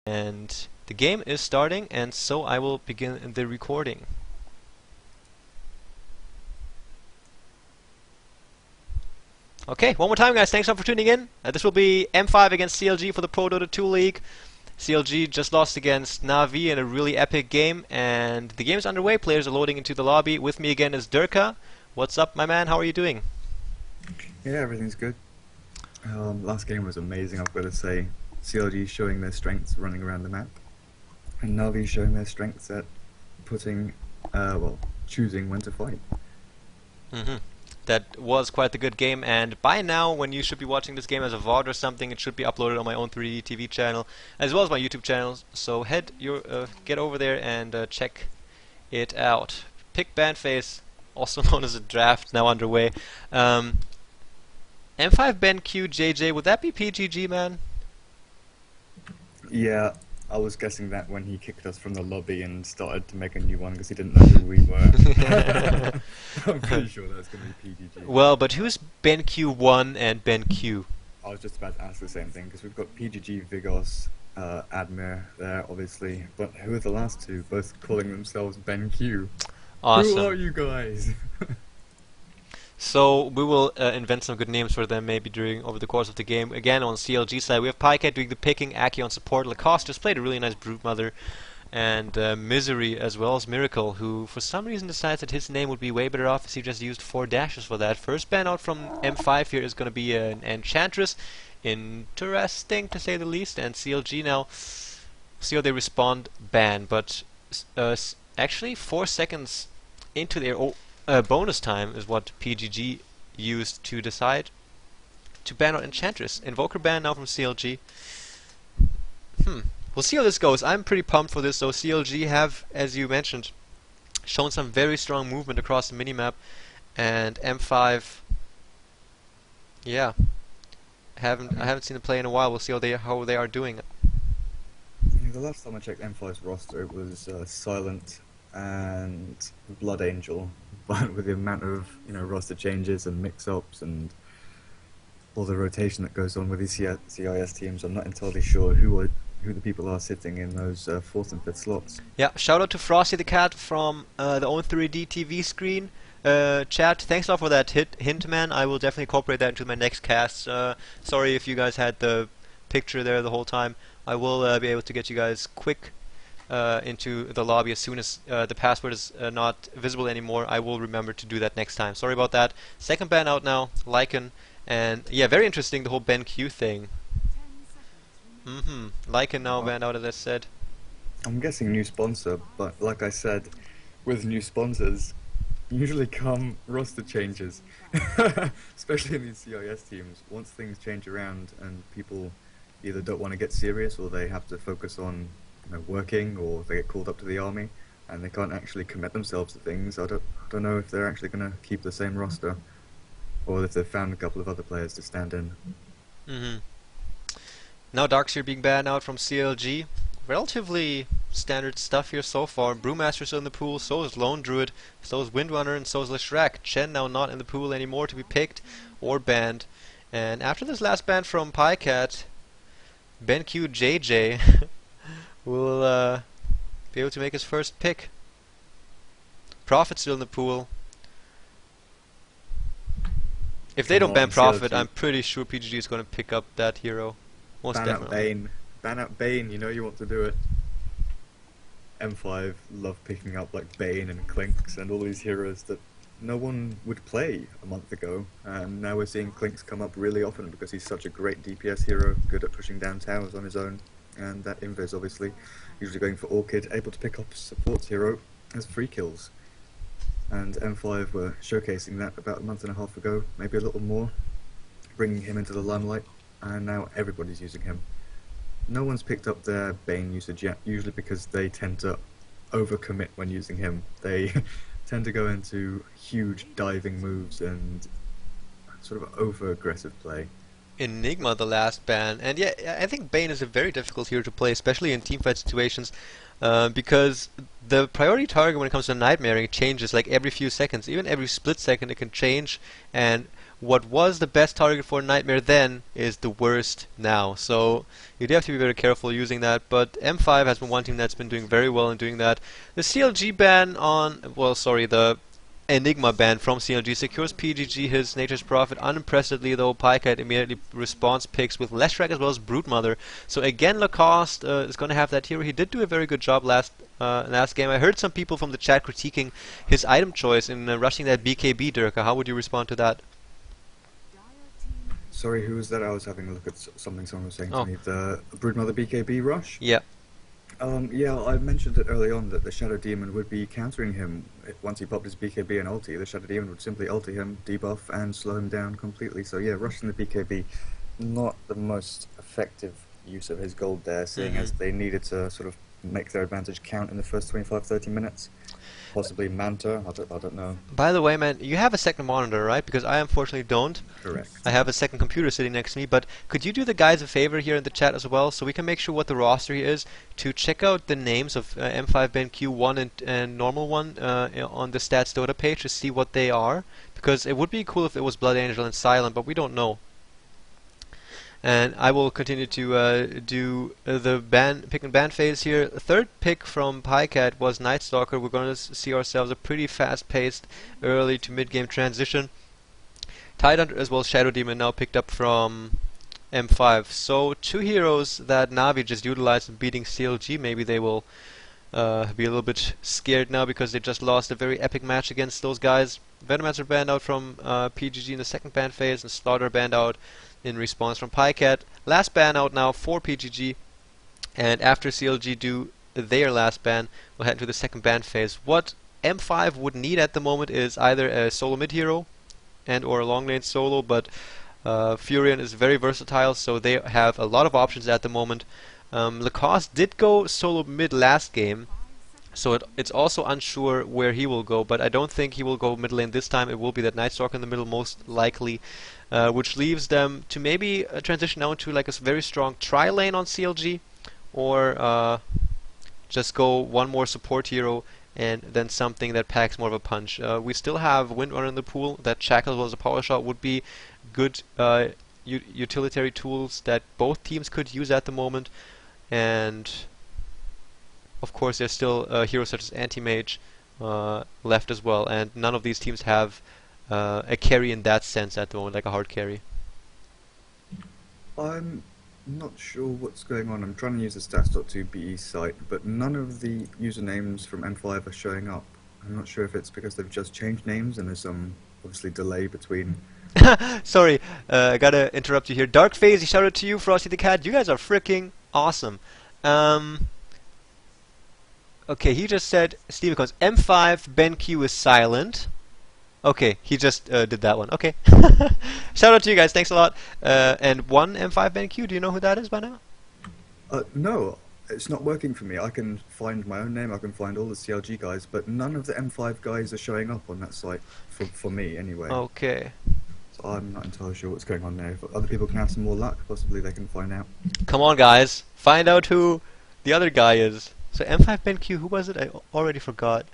And the game is starting, and so I will begin the recording. Okay, one more time guys, thanks for tuning in. This will be M5 against CLG for the ProDota 2 League. CLG just lost against Na'Vi in a really epic game, and the game is underway. Players are loading into the lobby. With me again is Durka. What's up, my man? How are you doing? Yeah, everything's good. Last game was amazing, I've got to say. CLG showing their strengths running around the map, and Na'Vi showing their strengths at choosing when to fight. That was quite a good game, and by now, when you should be watching this game as a VOD or something, it should be uploaded on my own 3D TV channel, as well as my YouTube channel, so get over there and check it out. Pick Band Phase, also known as a draft, now underway. M5 Ben Q JJ, would that be PGG, man? Yeah, I was guessing that when he kicked us from the lobby and started to make a new one because he didn't know who we were. I'm pretty sure that's going to be PGG. Well, but who's Ben Q1 and Ben Q? I was just about to ask the same thing, because we've got PGG, Vigos, Admir there, obviously, but who are the last two, both calling themselves Ben Q? Awesome. Who are you guys? So we will invent some good names for them maybe over the course of the game. Again, on CLG side, we have Pycat doing the picking, Aki on support, Lacoste just played a really nice Broodmother, and Misery as well as Miracle, who for some reason decides that his name would be way better off if he just used 4 dashes for that. First ban out from M5 here is going to be an Enchantress. Interesting to say the least, and CLG now, see how they respond, ban, but actually 4 seconds into their bonus time is what PGG used to decide to ban out Enchantress. Invoker ban now from CLG. We'll see how this goes. I'm pretty pumped for this, though. CLG have, as you mentioned, shown some very strong movement across the minimap, and M5, yeah, I haven't seen them play in a while. We'll see how they are doing. The last time I checked M5's roster, it was Silent and Blood Angel, but with the amount of roster changes and mix-ups and all the rotation that goes on with these CIS teams, I'm not entirely sure who the people are sitting in those 4th and 5th slots. Yeah, shout out to Frosty the Cat from the own 3D TV screen chat. Thanks a lot for that hint, man. I will definitely incorporate that into my next cast. Sorry if you guys had the picture there the whole time. I will be able to get you guys quick into the lobby as soon as the password is not visible anymore. I will remember to do that next time. Sorry about that. Second ban out now, Lycan, and yeah, very interesting, the whole Ben Q thing. Lycan now banned out, as I said. I'm guessing new sponsor, but like I said, with new sponsors usually come roster changes. Especially in these CIS teams. Once things change around and people either don't want to get serious, or they have to focus on working, or they get called up to the army and they can't actually commit themselves to things, I don't know if they're actually going to keep the same roster, or if they've found a couple of other players to stand in. Now Darkseer being banned out from CLG. Relatively standard stuff here so far. Brewmaster's in the pool, so is Lone Druid, so is Windrunner, and so is Leshrac. Chen now not in the pool anymore to be picked or banned. And after this last ban from Pycat, Ben Q JJ will be able to make his first pick. Prophet still in the pool. If they don't ban Prophet, I'm pretty sure PGG is going to pick up that hero. Most definitely. Out Bane. Ban out Bane, you know you want to do it. M5 love picking up like Bane and Clinks and all these heroes that no one would play a month ago, and now we're seeing Clinks come up really often because he's such a great DPS hero, good at pushing down towers on his own, and that Invis obviously, usually going for Orchid, able to pick up supports hero as free kills. And M5 were showcasing that about a month and a half ago, maybe a little more, bringing him into the limelight, and now everybody's using him. No one's picked up their Bane usage yet, usually because they tend to overcommit when using him. They tend to go into huge diving moves and sort of over-aggressive play. Enigma the last ban, and yeah, I think Bane is a very difficult hero to play, especially in teamfight situations, because the priority target when it comes to nightmaring changes like every few seconds, even every split second it can change, and what was the best target for Nightmare then is the worst now. So you do have to be very careful using that. But M5 has been one team that's been doing very well in doing that. The CLG ban on, well, sorry, the Enigma ban from CLG secures PGG his Nature's Prophet. Unimpressively though, Pycat immediately responds picks with Leshrac as well as Broodmother. So again, Lacoste is going to have that hero. He did do a very good job last game. I heard some people from the chat critiquing his item choice in rushing that BKB, Durka. How would you respond to that? Sorry, who was that? I was having a look at something someone was saying Oh. to me. The Broodmother BKB rush? Yeah. Yeah, I mentioned it early on that the Shadow Demon would be countering him once he popped his BKB and ulti. The Shadow Demon would simply ulti him, debuff, and slow him down completely. So yeah, rushing the BKB, not the most effective use of his gold there, seeing as they needed to sort of make their advantage count in the first 25-30 minutes. Possibly Manta, I don't know. By the way, man, you have a second monitor, right? Because I unfortunately don't. Correct. I have a second computer sitting next to me, but could you do the guys a favor here in the chat as well, so we can make sure what the roster here is, to check out the names of M5 BenQ 1 and normal 1 on the Stats Dota page to see what they are, because it would be cool if it was Blood Angel and Silent, but we don't know. And I will continue to do the pick and ban phase here. The third pick from Pycat was Night Stalker. We're going to see ourselves a pretty fast-paced early to mid-game transition. Tidehunter as well as Shadow Demon now picked up from M5. So two heroes that Navi just utilized in beating CLG. Maybe they will be a little bit scared now because they just lost a very epic match against those guys. Venomancer banned out from PGG in the second ban phase, and Slaughter banned out in response from Pycat. Last ban out now for PGG, and after CLG do their last ban, we'll head into the second ban phase. What M5 would need at the moment is either a solo mid hero and or a long lane solo, but Furion is very versatile, so they have a lot of options at the moment. Lacoste did go solo mid last game, so it's also unsure where he will go, but I don't think he will go mid lane this time. It will be that Night Stalker in the middle most likely, which leaves them to maybe transition now into like a very strong tri lane on CLG, or just go one more support hero and then something that packs more of a punch. We still have Windrunner in the pool. That Shackle as well as a Power Shot would be good utilitarian tools that both teams could use at the moment, and of course there's still heroes such as Anti-Mage left as well, and none of these teams have a carry in that sense at the moment, like a hard carry. I'm not sure what's going on. I'm trying to use the stats.2be site, but none of the usernames from M5 are showing up. I'm not sure if it's because they've just changed names and there's some obviously delay between. Sorry, I gotta interrupt you here. Dark Phase, he shouted to you, Frosty the Cat. You guys are freaking awesome. Okay, he just said, Steve comes, M5 BenQ is silent. Okay, he just did that one. Okay. Shout out to you guys, thanks a lot. And one M5 BenQ, do you know who that is by now? No, it's not working for me. I can find my own name, I can find all the CLG guys, but none of the M5 guys are showing up on that site, for me anyway. Okay. So I'm not entirely sure what's going on there. If other people can have some more luck, possibly they can find out. Come on guys, find out who the other guy is. So M5 BenQ, who was it? I already forgot.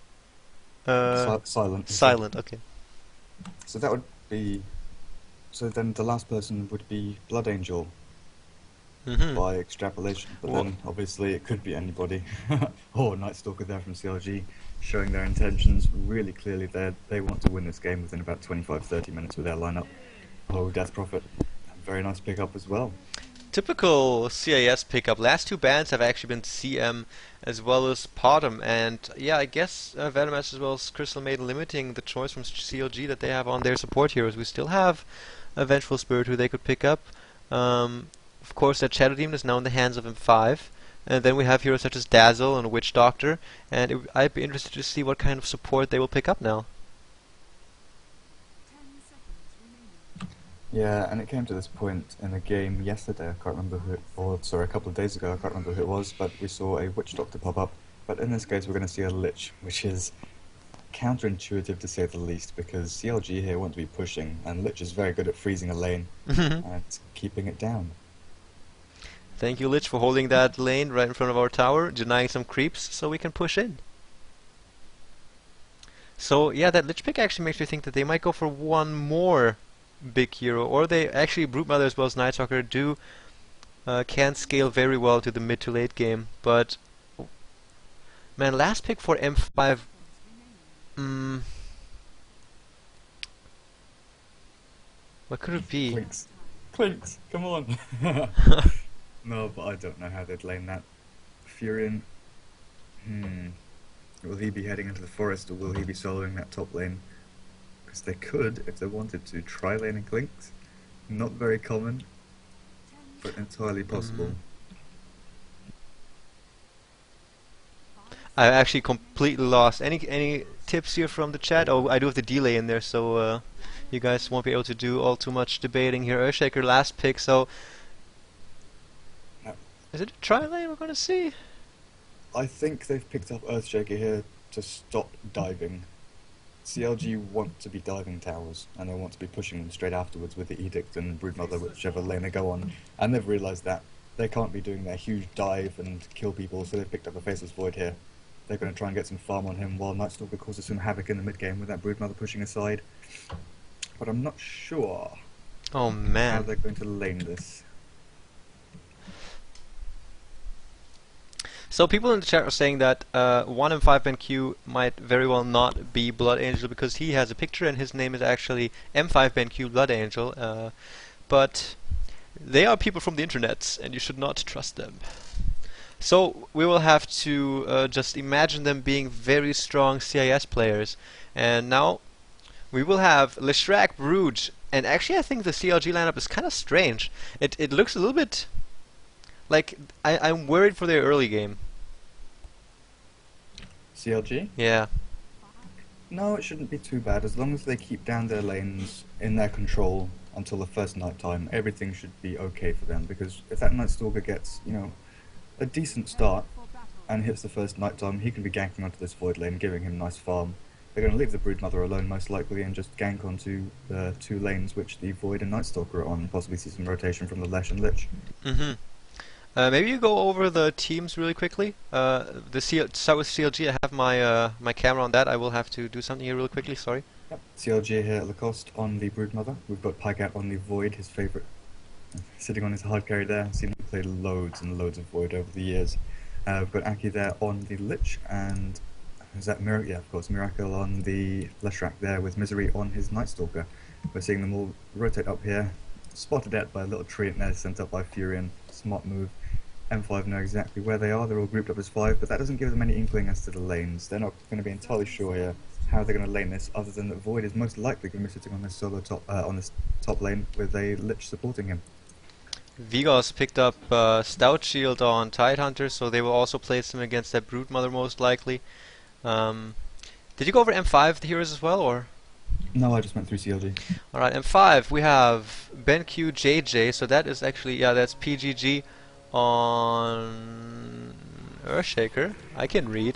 Silent. Silent, okay. So that would be... So then the last person would be Blood Angel, by extrapolation. But then, obviously, it could be anybody. Or Night Stalker there from CLG, showing their intentions really clearly there. They want to win this game within about 25-30 minutes with their lineup. Oh, Death Prophet. Very nice pickup as well. Typical CIS pickup. Last two bans have actually been CM as well as Potom, and yeah, I guess Venomaster as well as Crystal Maiden limiting the choice from CLG that they have on their support heroes. We still have a Vengeful Spirit who they could pick up. Of course, that Shadow Demon is now in the hands of M5, and then we have heroes such as Dazzle and Witch Doctor, and I'd be interested to see what kind of support they will pick up now. Yeah, and it came to this point in a game yesterday, I can't remember who, or sorry, a couple of days ago, I can't remember who it was, but we saw a Witch Doctor pop up. But in this case, we're going to see a Lich, which is counterintuitive to say the least, because CLG here want to be pushing, and Lich is very good at freezing a lane and keeping it down. Thank you, Lich, for holding that lane right in front of our tower, denying some creeps so we can push in. So yeah, that Lich pick actually makes me think that they might go for one more big hero, or they actually Broodmother as well as Night Stalker do can scale very well to the mid to late game. But man, last pick for M5. Mm, what could it be? Clinks. Clinks, come on. No, but I don't know how they'd lane that. Furion. Will he be heading into the forest, or will he be soloing that top lane? Because they could, if they wanted to, try laning Clinks. Not very common, but entirely possible. I actually completely lost. Any tips here from the chat? Oh, I do have the delay in there, so you guys won't be able to do all too much debating here. Earthshaker last pick, so No. is it a tri lane we're gonna see? I think they've picked up Earthshaker here to stop diving. CLG want to be diving towers, and they want to be pushing them straight afterwards with the Edict and Broodmother, whichever lane they go on. And they've realised that they can't be doing their huge dive and kill people, so they've picked up a Faceless Void here. They're going to try and get some farm on him while Nightstalker causes some havoc in the mid game with that Broodmother pushing aside. But I'm not sure Oh how man. they're going to lane this. So people in the chat are saying that 1M5 BenQ might very well not be Blood Angel because he has a picture and his name is actually M5 BenQ Blood Angel. But they are people from the internet and you should not trust them. So we will have to just imagine them being very strong CIS players. And now we will have Leshrac, Bruges, and actually I think the CLG lineup is kind of strange. It looks a little bit like I'm worried for their early game. CLG? Yeah. No, it shouldn't be too bad. As long as they keep down their lanes in their control until the first night time, everything should be okay for them. Because if that Nightstalker gets, a decent start and hits the first night time, he can be ganking onto this Void lane, giving him nice farm. They're going to leave the Broodmother alone most likely and just gank onto the two lanes which the Void and Nightstalker are on, and possibly see some rotation from the Lesh and Lich. Maybe you go over the teams really quickly. Start with CLG. I have my camera on that. I will have to do something here really quickly. Sorry. Yep. CLG here at Lacoste on the Broodmother. We've got Pycat on the Void, his favourite, sitting on his hard carry there. I've seen him play loads and loads of Void over the years. We've got Aki there on the Lich, and is that Miracle? Yeah, of course, Miracle on the Leshrac there with Misery on his Nightstalker. We're seeing them all rotate up here. Spotted out by a little tree and sent up by Furion. Smart move. M5 know exactly where they are. They're all grouped up as 5, but that doesn't give them any inkling as to the lanes. They're not going to be entirely sure here how they're going to lane this, other than that Void is most likely going to be sitting on this solo top on this top lane with a Lich supporting him. Vigos picked up Stout Shield on Tidehunter, so they will also place him against that Broodmother most likely. Did you go over M5 the heroes as well, or? No, I just went through CLG. Alright, M5 we have BenQ JJ, so that is actually, yeah, that's PGG on Earthshaker. I can read.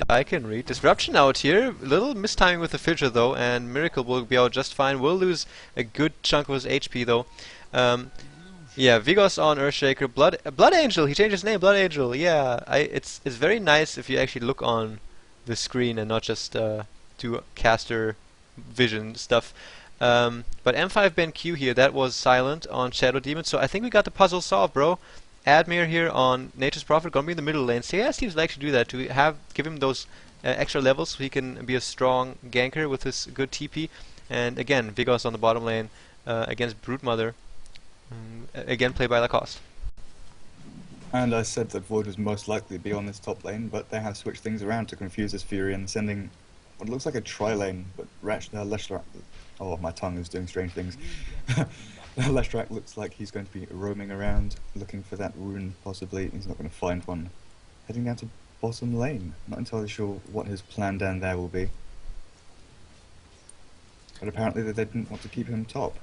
Disruption out here, little mistiming with the Fidget though, and Miracle will be out just fine. Will lose a good chunk of his HP though. Yeah, Vigos on Earthshaker, Blood Angel, he changed his name, Blood Angel, yeah. It's very nice if you actually look on the screen and not just do caster vision stuff. But M5 BenQ here, that was silent on Shadow Demon, so I think we got the puzzle solved, bro. Admir here on Nature's Prophet, gonna be in the middle lane. CS teams like to do that, to give him those extra levels so he can be a strong ganker with his good TP. And again, Vigos on the bottom lane against Broodmother. Again, played by Lacoste. And I said that Void was most likely to be on this top lane, but they have switched things around to confuse this Furion, sending what looks like a tri-lane, but Leshrac... Oh, my tongue is doing strange things. Leshrac looks like he's going to be roaming around, looking for that rune, possibly. He's not going to find one. Heading down to bottom lane. Not entirely sure what his plan down there will be. But apparently they didn't want to keep him top.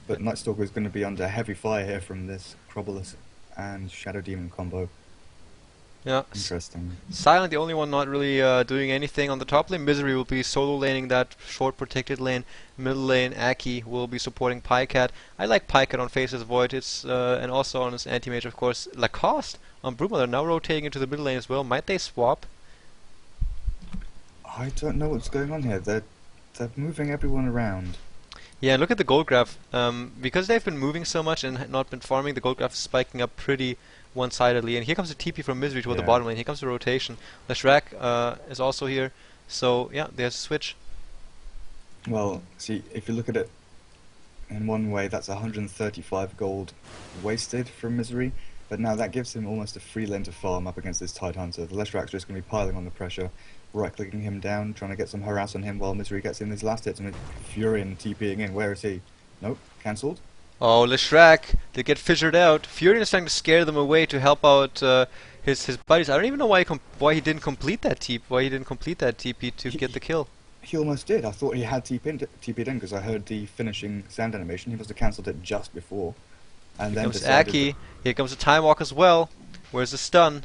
But Nightstalker is going to be under heavy fire here from this Crobolus and Shadow Demon combo. Yeah. Interesting. Silent, the only one not really doing anything on the top lane. Misery will be solo laning that short protected lane. Middle lane, Aki will be supporting Pycat. I like Pycat on Faceless Void. It's and also on his anti-mage, of course. Lacoste on Broodmother now rotating into the middle lane as well. Might they swap? I don't know what's going on here. They're moving everyone around. Yeah, look at the gold graph. Because they've been moving so much and not been farming, the gold graph is spiking up pretty one-sidedly. And here comes the TP from Misery toward the bottom lane. Here comes the rotation. The Shrek is also here. So yeah, there's a switch. Well, see, if you look at it in one way, that's 135 gold wasted from Misery, but now that gives him almost a free lane to farm up against this Tidehunter. The Leshrak's just going to be piling on the pressure, right-clicking him down, trying to get some harass on him while Misery gets in his last hits, and with Furion TPing in. Where is he? Nope, cancelled. Oh, Leshrak, they get fissured out. Furion is trying to scare them away to help out his buddies. I don't even know why he didn't complete that TP to get the kill. He almost did. I thought he had TP'd in because I heard the finishing sand animation. He must have cancelled it just before. And Here then comes Aki. Here comes the Time Walk as well. Where's the stun?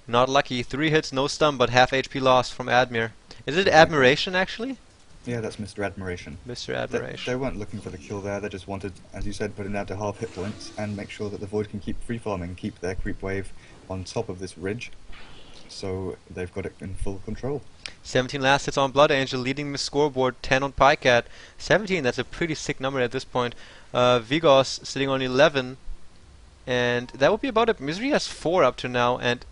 Not lucky. 3 hits, no stun, but half HP lost from Admir. Is it Admiration, actually? Yeah, that's Mr. Admiration. Mr. Admiration. They weren't looking for the kill there. They just wanted, as you said, put him down to half hit points and make sure that the Void can keep free farming, keep their creep wave on top of this ridge. So they've got it in full control. 17 last hits on Blood Angel, leading the scoreboard. 10 on Pycat. 17, that's a pretty sick number at this point. Vigos sitting on 11. And that would be about it. Misery has 4 up to now, and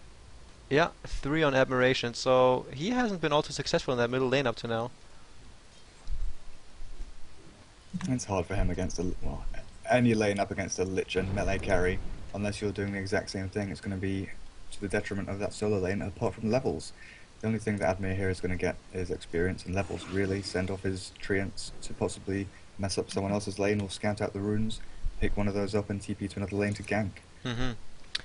yeah, 3 on Admiration. So he hasn't been all too successful in that middle lane up to now. It's hard for him against any lane up against a Lich and melee carry. Unless you're doing the exact same thing, it's going to be to the detriment of that solo lane, apart from levels. The only thing that Admir here is going to get is experience and levels, really. Send off his treants to possibly mess up someone else's lane or scout out the runes, pick one of those up and TP to another lane to gank.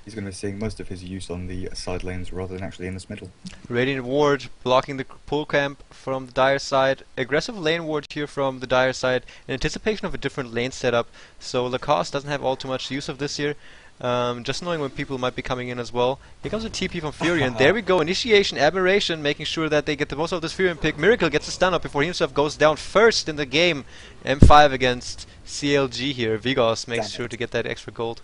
He's going to be seeing most of his use on the side lanes rather than actually in this middle. Radiant Ward blocking the pull camp from the Dire side. Aggressive lane ward here from the Dire side in anticipation of a different lane setup. So Lacoste doesn't have all too much use of this here. Just knowing when people might be coming in as well. Here comes a TP from Furion. There we go. Initiation, Admiration, making sure that they get the most of this Furion pick. Miracle gets a stun up before he himself goes down first in the game. M5 against CLG here. Vigos makes sure to get that extra gold.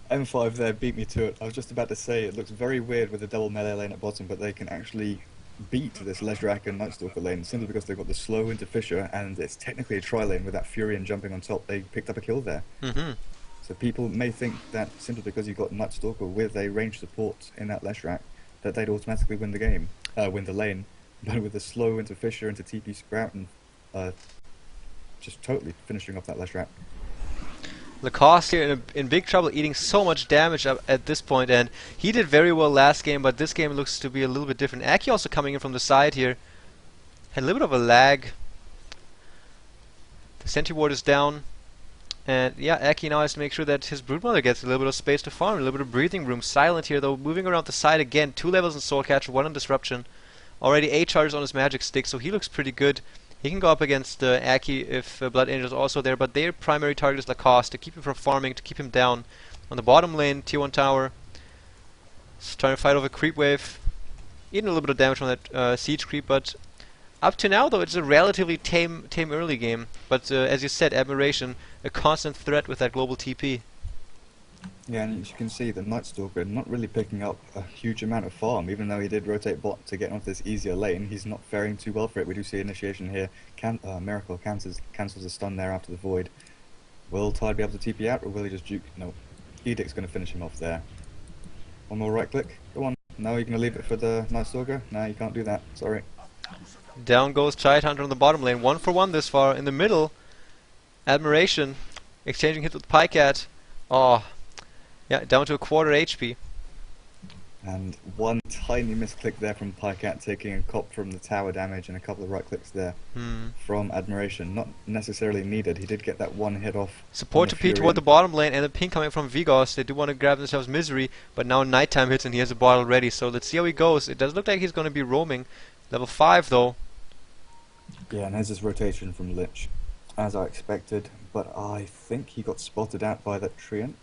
M5 there beat me to it. I was just about to say it looks very weird with the double melee lane at bottom, but they can actually beat this Leshrak and Nightstalker lane simply because they've got the slow into Fissure, and it's technically a tri-lane with that Furion jumping on top. They picked up a kill there. So people may think that simply because you've got Nightstalker with a range support in that Leshrak, that they'd automatically win the game, win the lane. But with the slow into Fissure, into TP Sprout, and just totally finishing off that Leshrak. Lacoste here in big trouble, eating so much damage at this point, and he did very well last game, but this game looks to be a little bit different. Aki also coming in from the side here. Had a little bit of a lag. The sentry ward is down. And yeah, Aki now has to make sure that his Broodmother gets a little bit of space to farm, a little bit of breathing room. Silent here though, moving around the side again. 2 levels in Soul Catcher, 1 in Disruption. Already 8 charges on his Magic Stick, so he looks pretty good. He can go up against Aki if Blood Angel is also there, but their primary target is Lacoste, to keep him from farming, to keep him down. On the bottom lane, Tier 1 tower. Just trying to fight over creep wave. Eating a little bit of damage from that siege creep, but up to now though it's a relatively tame early game. But as you said, Admiration, a constant threat with that global TP. Yeah, and as you can see, the Nightstalker not really picking up a huge amount of farm, even though he did rotate bot to get onto this easier lane. He's not faring too well for it. We do see initiation here. Miracle cancels a stun there after the Void. Will Tide be able to TP out, or will he just juke? No. Edict's going to finish him off there. One more right click. Go on. Now you're going to leave it for the Nightstalker? No, you can't do that. Sorry. Down goes Tidehunter on the bottom lane. 1 for 1 this far. In the middle, Admiration exchanging hits with Pycat. Oh. Yeah, down to a quarter HP. And one tiny misclick there from Pycat, taking a cop from the tower damage, and a couple of right clicks there from Admiration. Not necessarily needed. He did get that one hit off. Support to P toward the bottom lane, and the ping coming from Vigos. They do want to grab themselves Misery, but now nighttime hits and he has a bottle ready. So let's see how he goes. It does look like he's going to be roaming. Level 5 though. Yeah, and there's this rotation from Lich, as I expected. But I think he got spotted out by that Treant.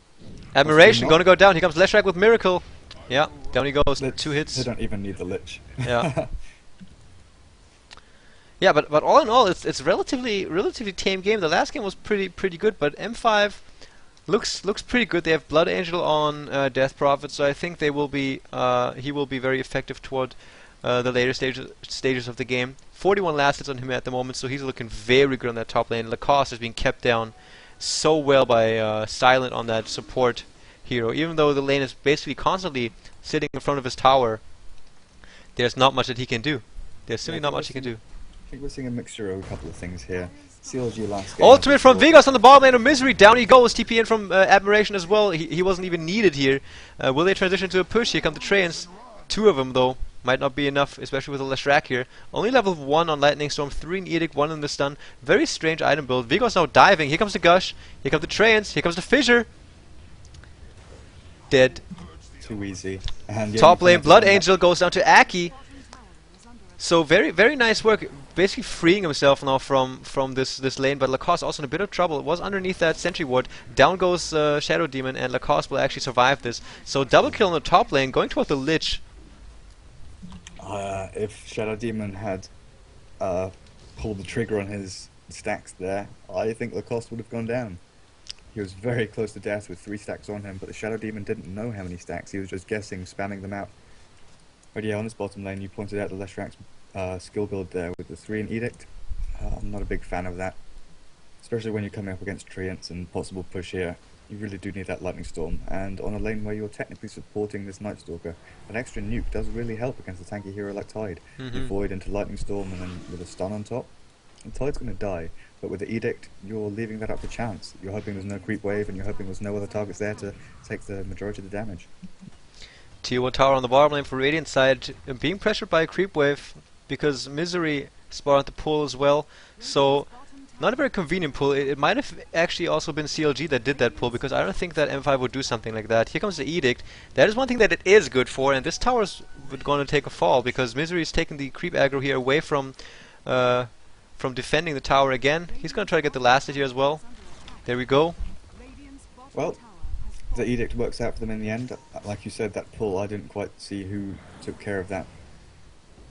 Admiration going to go down. Here comes Leshrak with Miracle. Yeah, down he goes. Lich, 2 hits. They don't even need the Lich. Yeah. Yeah, but all in all, it's relatively tame game. The last game was pretty good, but M5 looks pretty good. They have Blood Angel on Death Prophet, so I think they will be he will be very effective toward the later stages of the game. 41 last hits on him at the moment, so he's looking very good on that top lane. Lacoste is being kept down so well by Silent on that support hero. Even though the lane is basically constantly sitting in front of his tower, there's not much that he can do. There's simply not much he can do. I think we're seeing a mixture of a couple of things here. CLG last game. Ultimate from Vigos on the bottom lane of Misery. Down he goes. TP in from Admiration as well. He wasn't even needed here. Will they transition to a push? Here come the trains. 2 of them though. Might not be enough, especially with the Leshrac here. Only level 1 on Lightning Storm, 3 in Edict, 1 in the stun. Very strange item build. Vigos now diving. Here comes the Gush. Here comes the trains. Here comes the Fissure. Dead. Too easy. And Top lane, Blood Angel goes down to Aki. So very nice work, basically freeing himself now from this lane, but Lacoste also in a bit of trouble. It was underneath that sentry ward. Down goes Shadow Demon, and Lacoste will actually survive this. So double kill on the top lane, going toward the Lich. If Shadow Demon had pulled the trigger on his stacks there, I think Lacoste would have gone down. He was very close to death with 3 stacks on him, but the Shadow Demon didn't know how many stacks. He was just guessing, spamming them out. But yeah, on this bottom lane, you pointed out the Leshrac's skill build there with the 3 in Edict. I'm not a big fan of that, especially when you're coming up against Treants and possible push here. You really do need that Lightning Storm, and on a lane where you're technically supporting this Night Stalker, an extra nuke does really help against a tanky hero like Tide. You void into Lightning Storm and then with a stun on top, and Tide's going to die. But with the Edict, you're leaving that up to chance. You're hoping there's no creep wave, and you're hoping there's no other targets there to take the majority of the damage. Tier 1 tower on the bottom lane for Radiant side, being pressured by a creep wave because Misery spawned the pull as well. So not a very convenient pull. It might have actually also been CLG that did that pull, because I don't think that M5 would do something like that. Here comes the Edict. That is one thing that it is good for, and this tower is going to take a fall because Misery is taking the creep aggro here away from defending the tower again. He's going to try to get the last hit here as well. There we go. Well, the Edict works out for them in the end. Like you said, that pull, I didn't quite see who took care of that.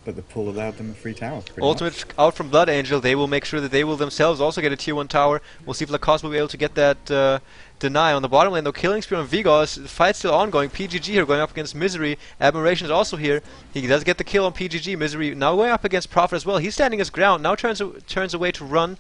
But the pull allowed them a free tower. Ultimate out from Blood Angel. They will make sure that they will themselves also get a tier 1 tower. We'll see if Lacoste will be able to get that deny. On the bottom lane though, Killing Spear on Vigos. The fight's still ongoing. PGG here going up against Misery. Admiration is also here. He does get the kill on PGG. Misery now going up against Prophet as well. He's standing his ground. Now turns away to run.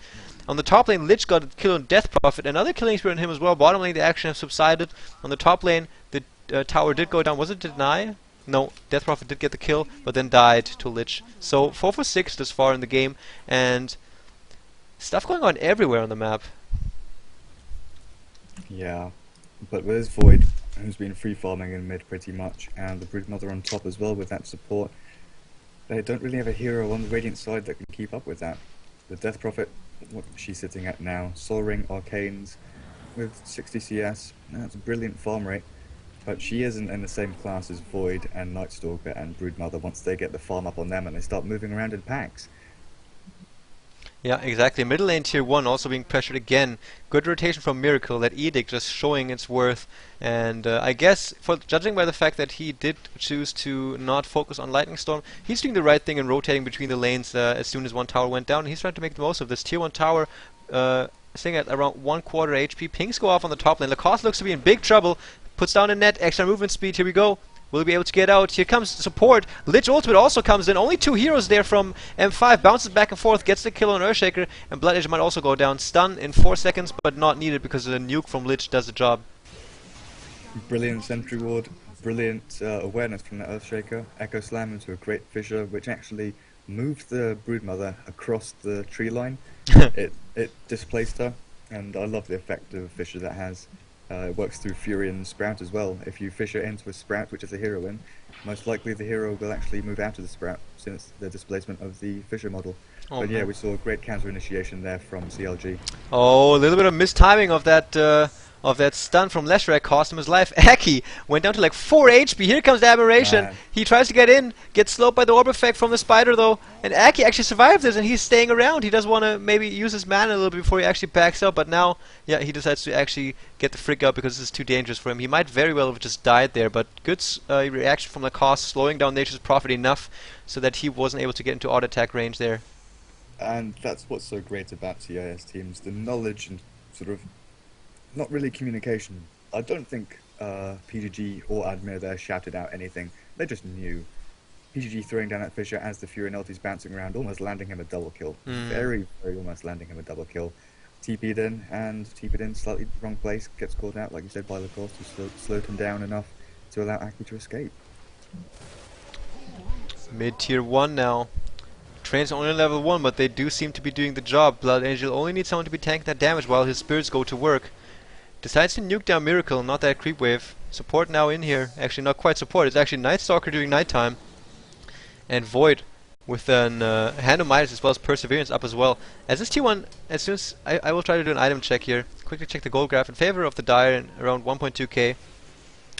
On the top lane, Lich got a kill on Death Prophet. Another Killing Spear on him as well. Bottom lane, the action has subsided. On the top lane, the tower did go down. Was it deny? No, Death Prophet did get the kill, but then died to Lich. So 4 for 6 this far in the game, and stuff going on everywhere on the map. Yeah, but there's Void, who's been free farming in mid pretty much, and the Broodmother on top as well with that support. They don't really have a hero on the Radiant side that can keep up with that. The Death Prophet, what she's sitting at now, Soul Ring, Arcanes, with 60 CS, that's a brilliant farm rate. But she isn't in the same class as Void and Night Stalker and Broodmother once they get the farm up on them and they start moving around in packs. Yeah, exactly. Middle lane tier 1 also being pressured again. Good rotation from Miracle. That Edict just showing its worth. And I guess, for judging by the fact that he did choose to not focus on Lightning Storm, he's doing the right thing and rotating between the lanes as soon as one tower went down. And he's trying to make the most of this. Tier 1 tower sitting at around 1/4 HP. Pings go off on the top lane. Lacoste looks to be in big trouble. Puts down a net, extra movement speed, here we go. Will he be able to get out? Here comes support. Lich Ultimate also comes in. Only 2 heroes there from M5. Bounces back and forth, gets the kill on Earthshaker, and Blood Angel might also go down. Stun in 4 seconds, but not needed because the nuke from Lich does the job. Brilliant sentry ward, brilliant awareness from the Earthshaker. Echo Slam into a great fissure, which actually moved the Broodmother across the tree line. It displaced her, and I love the effect of fissure that has. It works through Fury and Sprout as well. If you fissure into a Sprout, which is a hero in, most likely the hero will actually move out of the Sprout since the displacement of the fissure model. Oh, but yeah, we saw a great counter initiation there from CLG. Oh, a little bit of mistiming of that stun from Leshrac cost him his life. Aki went down to like 4 HP. Here comes the Aberration. He tries to get in, gets slowed by the orb effect from the spider though. And Aki actually survived this, and he's staying around. He does want to maybe use his mana a little bit before he actually backs up. But now, yeah, he decides to actually get the frick up because this is too dangerous for him. He might very well have just died there. But good reaction from Lacoste, slowing down Nature's Prophet enough so that he wasn't able to get into auto attack range there. And that's what's so great about CIS teams, the knowledge and sort of not really communication. I don't think PGG or Admir there shouted out anything. They just knew. PGG throwing down that Fissure as the Fury ulti's bouncing around, almost landing him a double kill. Mm. Very, very almost landing him a double kill. TP'd in, and TP'd in slightly wrong place, gets caught out, like you said, by Lacoste, who slowed him down enough to allow Aki to escape. Mid tier 1 now. Trains only level 1, but they do seem to be doing the job. Blood Angel only needs someone to be tanking that damage while his spirits go to work. Decides to nuke down Miracle, not that creep wave. Support now in here. Actually, not quite support. It's actually Night Stalker doing nighttime. And Void with an Hand of Midas as well as Perseverance up as well. As this T1, as soon as I will try to do an item check here. Quickly check the gold graph in favor of the Dire in around 1.2k.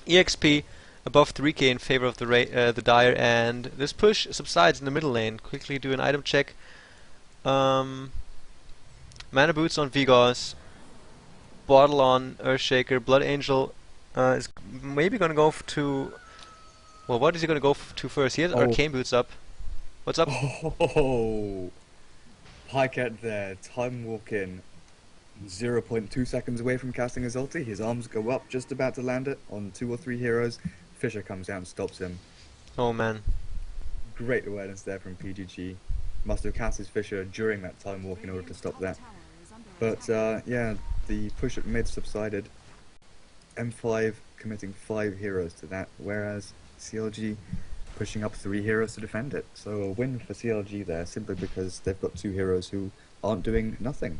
EXP above 3k in favor of the Dire, and this push subsides in the middle lane. Quickly do an item check. Mana Boots on Vigos. Bottle on Earthshaker. Blood Angel is maybe going to go to... Well, what is he going to go to first? He has Arcane Boots up. What's up? Oh, Pycat there, time walk in, 0.2 seconds away from casting his ulti. His arms go up, just about to land it on 2 or 3 heroes. Fissure comes out and stops him. Oh man. Great awareness there from PGG. Must have cast his Fissure during that time walk in order to stop that. But yeah, the push at mid subsided. M5 committing 5 heroes to that, whereas CLG pushing up 3 heroes to defend it. So a win for CLG there, simply because they've got 2 heroes who aren't doing nothing.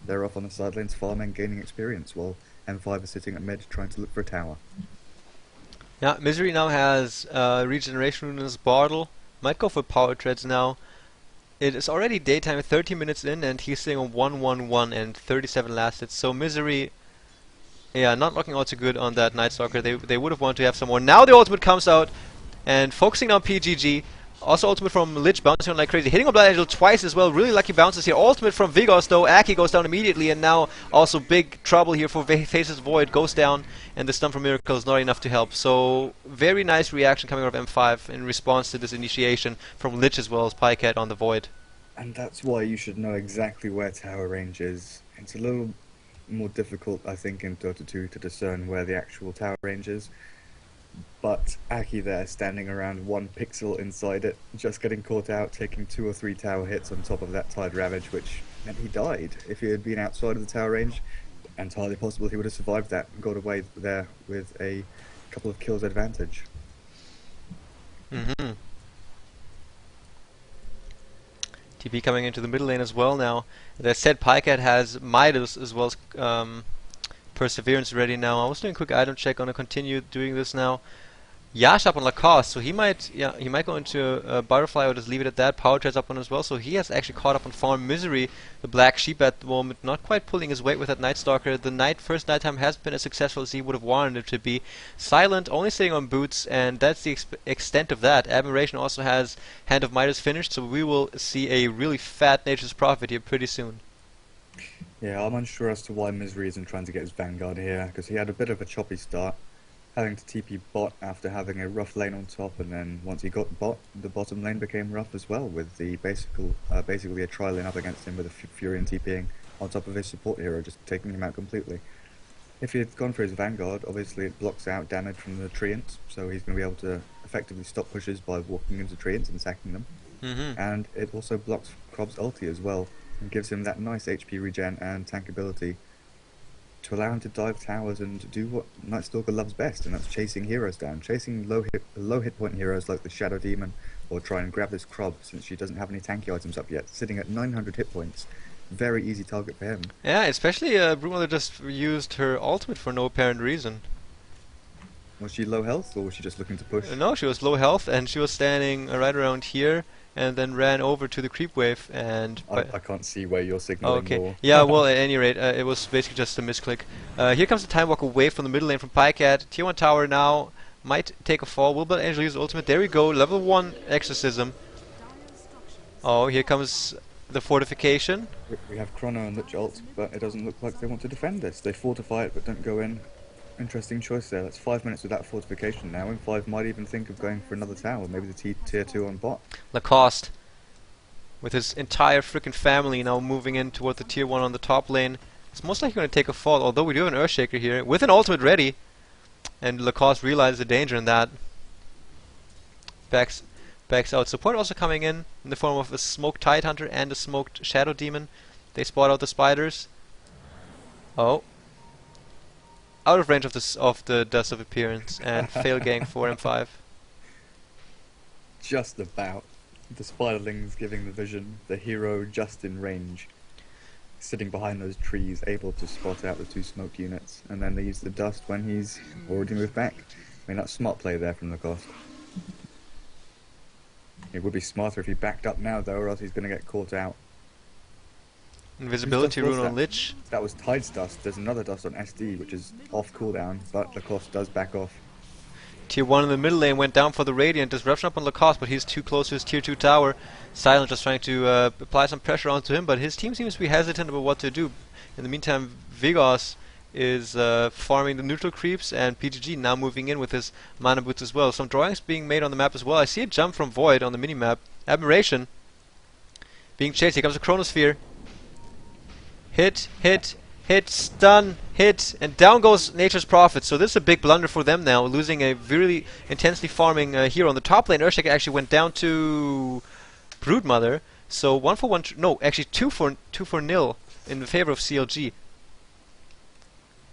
They're off on the sidelines farming, gaining experience, while M5 is sitting at mid trying to look for a tower. Yeah, Misery now has Regeneration Rune in his bottle. Might go for Power Treads now. It is already daytime, 30 minutes in, and he's sitting on 111 and 37 lasted. So Misery, yeah, not looking all too good on that Night Stalker. They would have wanted to have some more. Now the ultimate comes out, and focusing on PGG. Also ultimate from Lich, bouncing on like crazy. Hitting on Blood Angel twice as well. Really lucky bounces here. Ultimate from Vigos though. Aki goes down immediately, and now also big trouble here for Faces Void. Goes down, and the stun from Miracle is not enough to help. So very nice reaction coming out of M5 in response to this initiation from Lich as well as Pycat on the Void. And that's why you should know exactly where tower range is. It's a little more difficult, I think, in Dota 2 to discern where the actual tower range is. But Aki there, standing around 1 pixel inside it, just getting caught out, taking 2 or 3 tower hits on top of that Tide Ravage, which meant he died. If he had been outside of the tower range, entirely possible he would have survived that and got away there with a couple of kills advantage. Mm-hmm. TP coming into the middle lane as well now. As I said, Pycat has Midas as well as Perseverance ready now. I was doing a quick item check, gonna continue doing this now. Yash up on Lacoste, so he might go into Butterfly or just leave it at that. Power Tread's up on as well, so he has actually caught up on Farm Misery, the Black Sheep at the moment, not quite pulling his weight with that Night Stalker. The first nighttime has been as successful as he would have wanted it to be. Silent, only sitting on Boots, and that's the extent of that. Admiration also has Hand of Midas finished, so we will see a really fat Nature's Prophet here pretty soon. Yeah, I'm unsure as to why Misery isn't trying to get his Vanguard here, because he had a bit of a choppy start, having to TP bot after having a rough lane on top, and then once he got bot, the bottom lane became rough as well, with the basically a tri lane up against him with a Fury and TPing on top of his support hero, just taking him out completely. If he had gone for his Vanguard, obviously it blocks out damage from the Treants, so he's going to be able to effectively stop pushes by walking into Treants and sacking them. And it also blocks Krob's ulti as well, and gives him that nice HP regen and tank ability to allow him to dive towers and do what Night Stalker loves best, and that's chasing heroes down, chasing low hit point heroes like the Shadow Demon, or try and grab this Krob since she doesn't have any tanky items up yet, sitting at 900 hit points. Very easy target for him. Yeah, especially Broodmother just used her ultimate for no apparent reason. Was she low health, or was she just looking to push? No, she was low health, and she was standing right around here, and then ran over to the creep wave, and... I can't see where you're signaling more. Yeah, well, at any rate, it was basically just a misclick. Here comes the Time Walk away from the middle lane from Pycat. Tier 1 tower now might take a fall. Will Blood Angel use ultimate? There we go, level 1 Exorcism. Oh, here comes the fortification. We have Chrono and Lich ult, but it doesn't look like they want to defend this. They fortify it, but don't go in. Interesting choice there. That's 5 minutes without fortification now, and 5 might even think of going for another tower, maybe the tier 2 on bot. Lacoste, with his entire freaking family now moving in toward the tier 1 on the top lane. It's most likely going to take a fall, although we do have an Earthshaker here, with an ultimate ready. And Lacoste realizes the danger in that. Backs Backs out. Support also coming in the form of a smoked Tidehunter and a smoked Shadow Demon. They spot out the spiders. Oh. Out of range of the Dust of Appearance and fail gang for M5. Just about. The spiderlings giving the vision, the hero just in range. Sitting behind those trees, able to spot out the 2 smoked units, and then they use the dust when he's already moved back. I mean, that's smart play there from Lacoste. It would be smarter if he backed up now, though, or else he's going to get caught out. Invisibility rune on Lich. That was Tide's dust. There's another dust on SD, which is off cooldown, but Lacoste does back off. Tier 1 in the middle lane went down for the Radiant. Disruption up on Lacoste, but he's too close to his Tier 2 tower. Silent just trying to apply some pressure onto him, but his team seems to be hesitant about what to do. In the meantime, Vigos is farming the neutral creeps, and PGG now moving in with his mana boots as well. Some drawings being made on the map as well. I see a jump from Void on the minimap. Admiration. Being chased. Here comes a Chronosphere. Hit, hit, hit, stun, hit, and down goes Nature's Prophet. So this is a big blunder for them now, losing a really intensely farming hero on the top lane. Urshak actually went down to Broodmother. So 1 for 1, no, actually 2 for 0 in favor of CLG.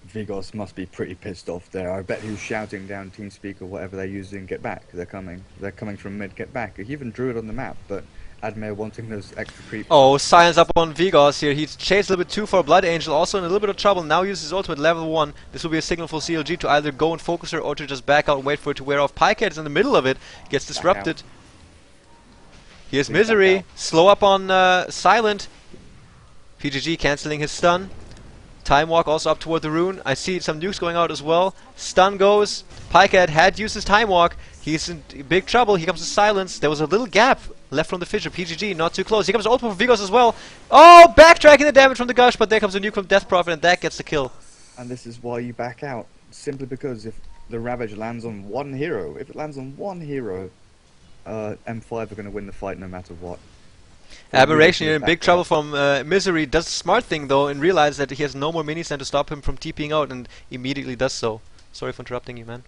Vigos must be pretty pissed off there. I bet he was shouting down TeamSpeak or whatever they're using, get back, they're coming. They're coming from mid, get back. He even drew it on the map, but Admir wanting those extra creeps. Oh, silence up on Vigos here. He's chased a little bit too far. Blood Angel also in a little bit of trouble. Now uses his ultimate level 1. This will be a signal for CLG to either go and focus her or to just back out and wait for it to wear off. Pycat is in the middle of it. Gets disrupted. Here's Misery. Slow up on Silent. PGG cancelling his stun. Time Walk also up toward the rune. I see some nukes going out as well. Stun goes. Pycat had used his Time Walk. He's in big trouble. Here comes the Silence. There was a little gap left from the Fissure. PGG not too close. Here comes the ult for Vigos as well. Oh, backtracking the damage from the Gush, but there comes a nuke from Death Prophet, and that gets the kill. And this is why you back out. Simply because if the Ravage lands on one hero, if it lands on one hero, M5 are going to win the fight no matter what. Aberration, you're in big trouble from Misery. Does the smart thing though and realize that he has no more minis and to stop him from TPing out, and immediately does so. Sorry for interrupting you, man.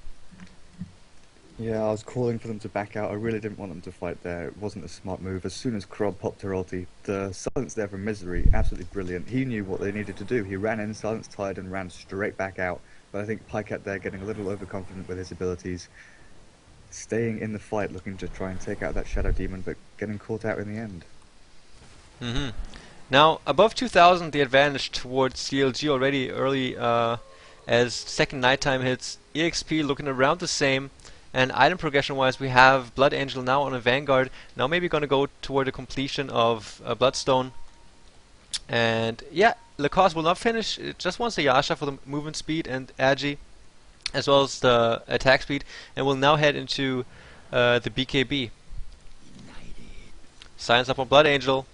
Yeah, I was calling for them to back out. I really didn't want them to fight there. It wasn't a smart move. As soon as Krob popped her ulti, the silence there from Misery, absolutely brilliant. He knew what they needed to do. He ran in, silenced Tide, and ran straight back out. But I think Pycat there getting a little overconfident with his abilities. Staying in the fight, looking to try and take out that Shadow Demon, but getting caught out in the end. Now, above 2000, the advantage towards CLG already early as second nighttime hits. EXP looking around the same. And item progression-wise, we have Blood Angel now on a Vanguard. Now maybe going to go toward the completion of Bloodstone. And yeah, Lacoste will not finish. It just wants the Yasha for the movement speed and Agi, as well as the attack speed. And will now head into the BKB. Silence up on Blood Angel.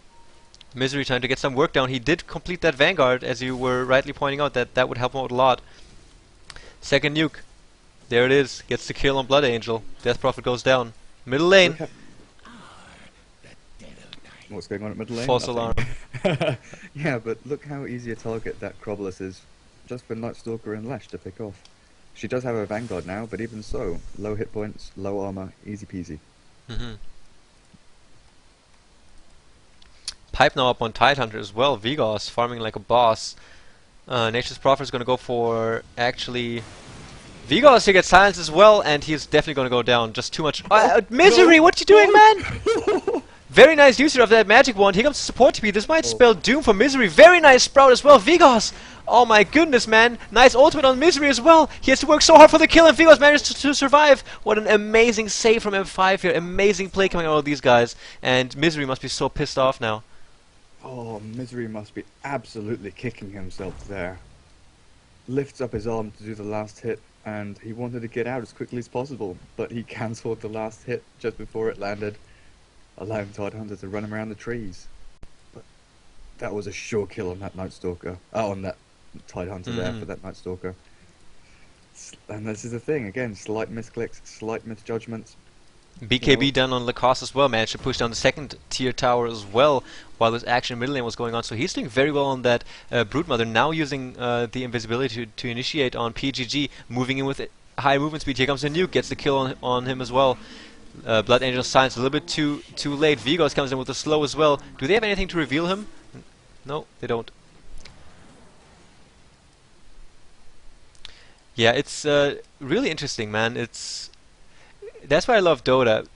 Misery trying to get some work down. He did complete that Vanguard, as you were rightly pointing out, that would help him out a lot. Second nuke. There it is. Gets the kill on Blood Angel. Death Prophet goes down. Middle lane. What's going on at middle lane? False alarm. Yeah, but look how easy a target that Crobolus is, just for Night Stalker and Lash to pick off. She does have a Vanguard now, but even so, low hit points, low armor, easy peasy. Pipe now up on Tidehunter as well. Vigos farming like a boss. Nature's Prophet is going to go for actually Vigos here gets silenced as well, and he's definitely going to go down. Just too much. Misery, what you doing, man? Very nice user of that magic wand. Here comes the support TP. This might spell doom for Misery. Very nice sprout as well. Vigos. Oh my goodness, man. Nice ultimate on Misery as well. He has to work so hard for the kill, and Vigos managed to survive. What an amazing save from M5 here. Amazing play coming out of these guys. And Misery must be so pissed off now. Oh, Misery must be absolutely kicking himself there. Lifts up his arm to do the last hit, and he wanted to get out as quickly as possible, but he cancelled the last hit just before it landed, allowing Tidehunter to run him around the trees. But that was a sure kill on that Night Stalker. On that Tidehunter there for that Night Stalker. And this is the thing, again, slight misclicks, slight misjudgments. BKB done on Lacoste as well, managed to push down the second tier tower as well while this action middle lane was going on. So he's doing very well on that Broodmother, now using the invisibility to initiate on PGG, moving in with high movement speed. Here comes the nuke, gets the kill on him as well. Blood Angel signs a little bit too late. Vigos comes in with the slow as well. Do they have anything to reveal him? No, they don't. Yeah, it's really interesting, man. That's why I love Dota.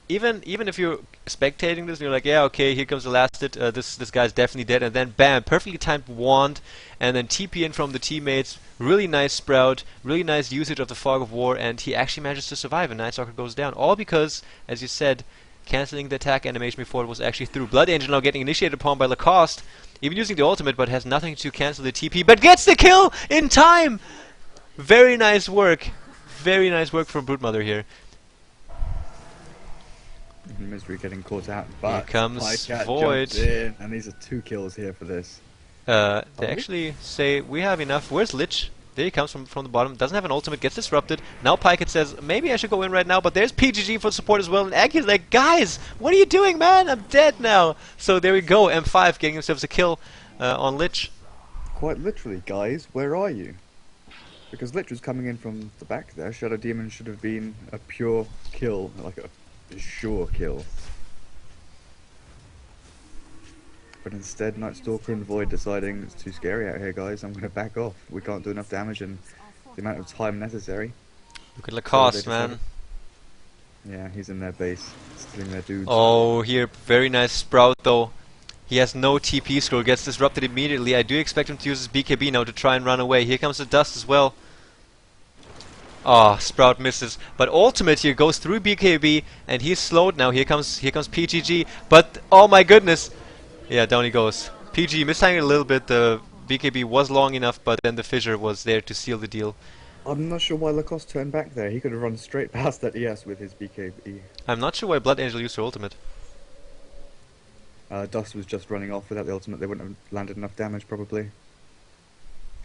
Even if you're spectating this and you're like, yeah, okay, here comes the last hit, this guy's definitely dead, and then bam, perfectly timed wand, and then TP in from the teammates, really nice sprout, really nice usage of the Fog of War, and he actually manages to survive, and Night Stalker goes down. All because, as you said, cancelling the attack animation before it was actually through. Blood Angel now getting initiated upon by Lacoste, even using the ultimate, but has nothing to cancel the TP, but gets the kill in time! Very nice work. Very nice work from Broodmother here. Misery getting caught out, but here comes Pycat Void. jumped in, and these are 2 kills here for this. They actually say, we have enough. Where's Lich? There he comes from the bottom. Doesn't have an ultimate, gets disrupted. Now Pycat says, maybe I should go in right now, but there's PGG for support as well. And Aki's like, guys, what are you doing, man? I'm dead now. So there we go. M5 getting himself a kill on Lich. Quite literally, guys, where are you? Because Lich was coming in from the back there. Shadow Demon should have been a pure kill, like a sure kill. But instead, Night Stalker and Void deciding it's too scary out here, guys. I'm going to back off. We can't do enough damage in the amount of time necessary. Look at Lacoste, man. Yeah, he's in their base, stealing their dudes. Oh, here, very nice sprout though. He has no TP scroll, gets disrupted immediately. I do expect him to use his BKB now to try and run away. Here comes the dust as well. Ah, Sprout misses. But ultimate here goes through BKB, and he's slowed now. Here comes PGG. But oh my goodness, yeah, down he goes. PG mistiming a little bit. The BKB was long enough, but then the fissure was there to seal the deal. I'm not sure why Lacoste turned back there. He could have run straight past that ES with his BKB. I'm not sure why Blood Angel used her ultimate. Dust was just running off without the ultimate. They wouldn't have landed enough damage, probably.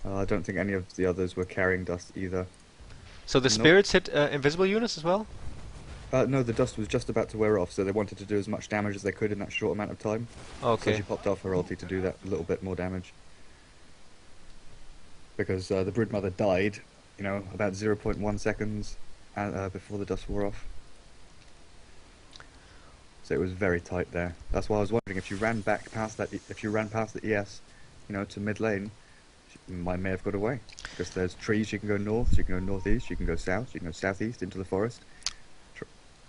I don't think any of the others were carrying Dust either. So the spirits hit invisible units as well? No, the Dust was just about to wear off, so they wanted to do as much damage as they could in that short amount of time. Okay. So she popped off her ulti to do that a little bit more damage. Because the Broodmother died, you know, about 0.1 seconds before the Dust wore off. So it was very tight there. That's why I was wondering if you ran back past that, if you ran past the ES, you know, to mid lane, you may have got away. Because there's trees, you can go north, you can go northeast, you can go south, you can go southeast into the forest.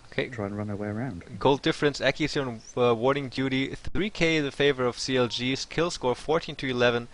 Okay. Try and run our way around. Gold difference. Aki is here on warding duty. 3k in the favor of CLG. Kill score 14 to 11.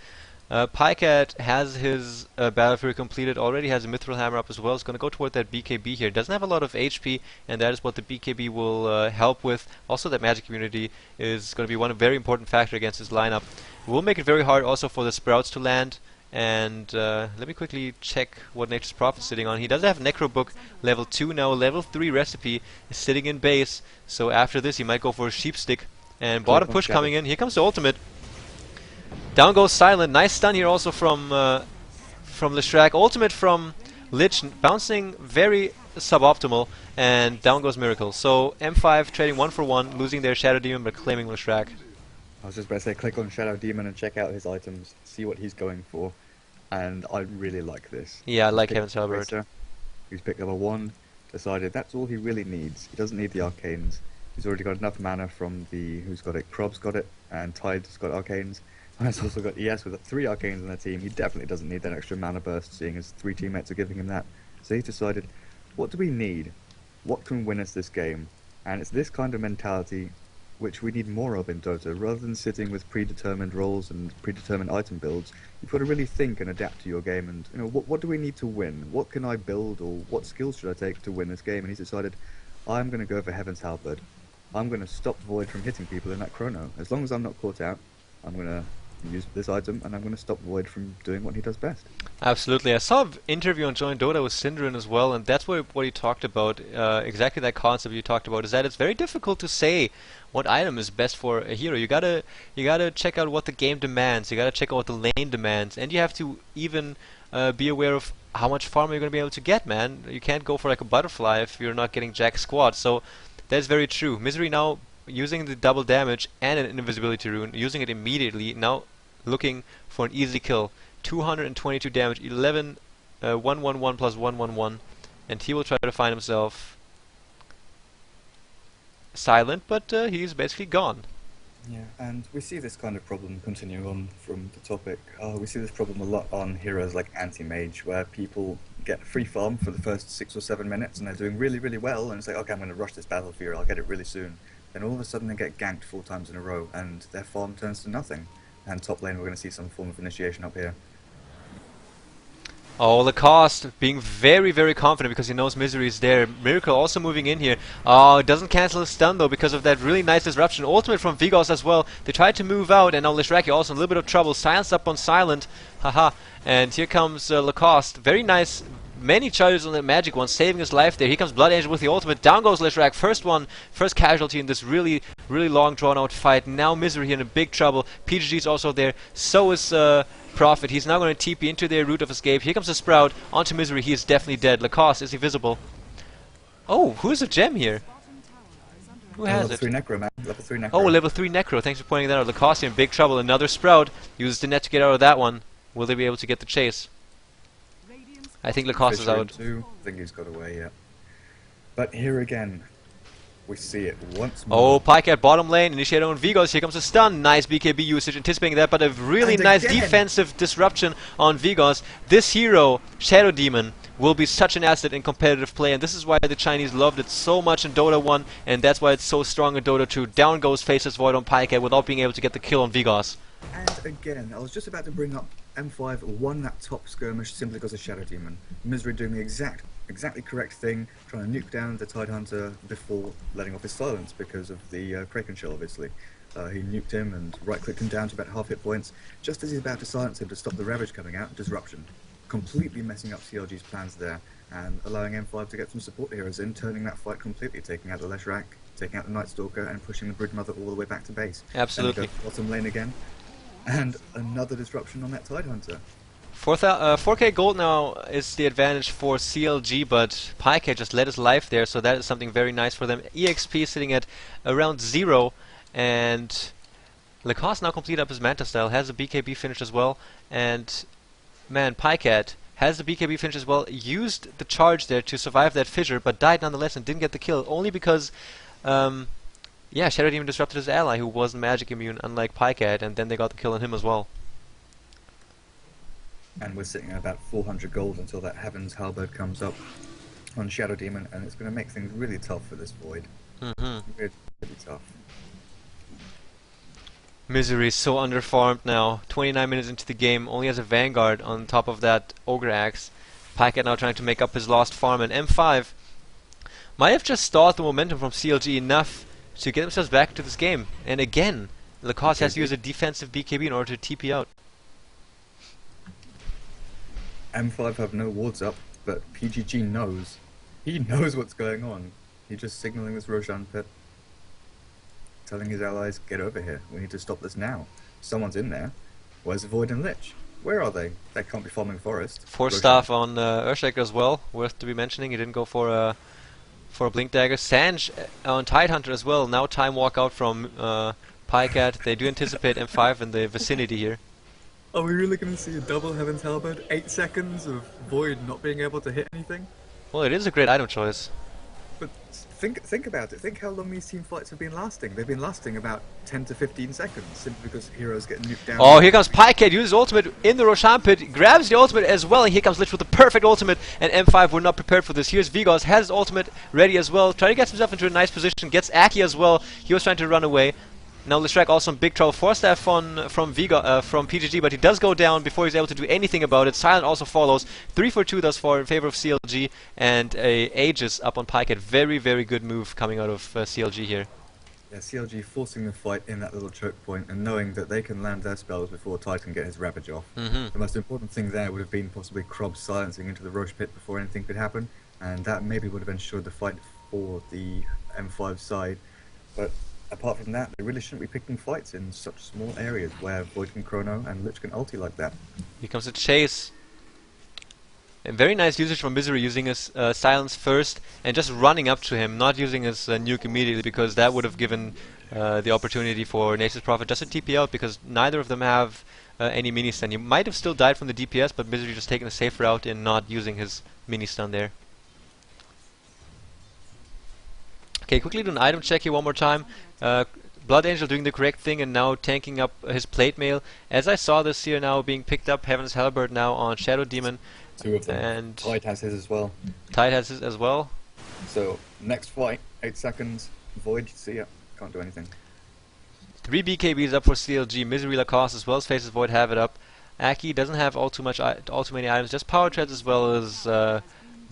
Pycat has his Battle Fury completed, already has a Mithril Hammer up as well. It's going to go toward that BKB here. Doesn't have a lot of HP, and that is what the BKB will help with. Also, that magic immunity is going to be one very important factor against his lineup. It will make it very hard also for the Sprouts to land. And let me quickly check what Nature's Prophet is sitting on. He does have Necro Book level 2 now. Level 3 recipe is sitting in base. So after this, he might go for a Sheep Stick. And bottom push coming in. Here comes the ultimate. Down goes Silent. Nice stun here also from Leshrac. Ultimate from Lich, bouncing very suboptimal. And down goes Miracle. So M5 trading 1 for 1, losing their Shadow Demon but claiming Leshrac. I was just about to say, click on Shadow Demon and check out his items, see what he's going for, and I really like this. Yeah, I like Heaven's Halberd. He's picked level 1, decided that's all he really needs. He doesn't need the arcanes. He's already got enough mana from the, who's got it? Prob's got it, and Tide's got arcanes. And he's also got ES with 3 arcanes on their team. He definitely doesn't need that extra mana burst, seeing as 3 teammates are giving him that. So he decided, what do we need? What can win us this game? And it's this kind of mentality which we need more of in Dota. Rather than sitting with predetermined roles and predetermined item builds, you've got to really think and adapt to your game. And you know, what do we need to win? What can I build, or what skills should I take to win this game? And he's decided, I'm going to go for Heaven's Halberd. I'm going to stop Void from hitting people in that chrono. As long as I'm not caught out, I'm going to use this item, and I'm going to stop Void from doing what he does best. Absolutely. I saw an interview on Join Dota with Synderen as well, and that's what he talked about. Exactly that concept you talked about, is that it's very difficult to say what item is best for a hero. You gotta check out what the game demands. You gotta check out what the lane demands, and you have to even be aware of how much farm you're gonna be able to get, man. You can't go for like a butterfly if you're not getting jack squat. So that's very true. Misery now using the double damage and an invisibility rune, using it immediately. Now looking for an easy kill. 222 damage, 11, 111 plus 111, and he will try to find himself silent, but he's basically gone. Yeah, and we see this kind of problem continuing on from the topic. We see this problem a lot on heroes like Anti-Mage, where people get free farm for the first 6 or 7 minutes, and they're doing really, really well, and it's like, okay, I'm going to rush this battlefield, I'll get it really soon. Then all of a sudden they get ganked 4 times in a row, and their farm turns to nothing. And top lane, we're going to see some form of initiation up here. Oh, Lacoste being very, very confident because he knows Misery is there. Miracle also moving in here. Oh, it doesn't cancel his stun though because of that really nice disruption. Ultimate from Vigos as well. They tried to move out, and now Lishraki also in a little bit of trouble. Silence up on Silent. Haha. And here comes Lacoste. Very nice. Many charges on the magic one, saving his life there. Here comes Blood Angel with the ultimate. Down goes Lishrak. First casualty in this really, really long, drawn-out fight. Now Misery here in a big trouble. PGG is also there. So is Prophet. He's now going to TP into their route of escape. Here comes the Sprout. Onto Misery. He is definitely dead. Lacoste, is he visible? Oh, who is a gem here? Who has level it? 3 Necro, man. Level 3 Necro. Oh, level 3 Necro. Thanks for pointing that out. Lacoste in big trouble. Another Sprout. Uses the net to get out of that one. Will they be able to get the chase? I think Lacoste is Fisher in out. 2. I think he's got away, yeah. But here again, we see it once Oh, more. Pyke at bottom lane, initiate on Vigos, here comes a stun, nice BKB usage, anticipating that, but a really And nice again. defensive disruption on Vigos. This hero, Shadow Demon, will be such an asset in competitive play, and this is why the Chinese loved it so much in Dota 1, and that's why it's so strong in Dota 2. Down goes Faceless Void on Pyke without being able to get the kill on Vigos. And again, I was just about to bring up M5 won that top skirmish simply because of Shadow Demon. Misery doing the exactly correct thing, trying to nuke down the Tidehunter before letting off his silence because of the Kraken Shell, obviously. He nuked him and right-clicked him down to about half hit points. Just as he's about to silence him to stop the Ravage coming out, disruption. Completely messing up CLG's plans there, and allowing M5 to get some support heroes in, turning that fight completely, taking out the Leshrac, taking out the Night Stalker, and pushing the Bridge Mother all the way back to base. Absolutely. And bottom lane again. And another disruption on that Tidehunter. 4k gold now is the advantage for CLG, but Pyke just let his life there, so that is something very nice for them. EXP sitting at around 0, and Lacoste now completed up his Manta style, has a BKB finish as well, and man, Pyke has the BKB finish as well, used the charge there to survive that fissure, but died nonetheless and didn't get the kill, only because yeah, Shadow Demon disrupted his ally who wasn't magic immune, unlike Pyke, and then they got the kill on him as well. And we're sitting at about 400 gold until that Heaven's Halberd comes up on Shadow Demon, and it's going to make things really tough for this Void. Really, really tough. Misery is so underfarmed now. 29 minutes into the game, only has a Vanguard on top of that Ogre Axe. Pyke now trying to make up his lost farm, and M5 might have just stalled the momentum from CLG enough to get themselves back to this game. And again, Lacoste has to use a defensive BKB in order to TP out. M5 have no wards up, but PGG knows. He knows what's going on. He's just signaling this Roshan pit. Telling his allies, get over here. We need to stop this now. Someone's in there. Where's Void and Lich? Where are they? They can't be farming Forest. 4 staff on Earthshaker as well, worth to be mentioning. He didn't go for a Blink Dagger. Sanj on Tidehunter as well. Now time walk out from Pyke. They do anticipate M5 in the vicinity here. Are we really going to see a double Heaven's Halberd? 8 seconds of Void not being able to hit anything? Well, it is a great item choice. But think about it. Think how long these team fights have been lasting. They've been lasting about 10 to 15 seconds, simply because heroes get nuked down. Oh, here comes Pyke, uses ultimate in the Roshan pit, grabs the ultimate as well, and here comes Lich with the perfect ultimate, and M5 were not prepared for this. Here's Vigos, has his ultimate ready as well, trying to get himself into a nice position, gets Aki as well, he was trying to run away. Now Lishrak also in big trouble. 4 staff from PGG, but he does go down before he's able to do anything about it. Silent also follows. 3 for 2 thus far in favor of CLG, and Aegis up on Pyke. Very, very good move coming out of CLG here. Yeah, CLG forcing the fight in that little choke point and knowing that they can land their spells before Tide can get his Ravage off. The most important thing there would have been possibly Krob silencing into the Roche pit before anything could happen, and that maybe would have ensured the fight for the M5 side. But apart from that, they really shouldn't be picking fights in such small areas where Void can chrono and Lich can ulti like that. Here comes a chase. A very nice usage from Misery, using his silence first and just running up to him, not using his nuke immediately, because that would have given the opportunity for Nature's Prophet just to TP out, because neither of them have any mini stun. He might have still died from the DPS, but Misery just taking a safe route in not using his mini stun there. Okay, quickly do an item check here one more time. Blood Angel doing the correct thing and now tanking up his plate mail. As I saw this here now being picked up, Heaven's Halberd now on Shadow Demon. Two of them. And Tide has his as well. Tide has his as well. So, next fight, 8 seconds. Void, see ya. Can't do anything. 3 BKBs up for CLG. Misery Lacoste as well as Faces Void have it up. Aki doesn't have all too many items, just Power Treads as well as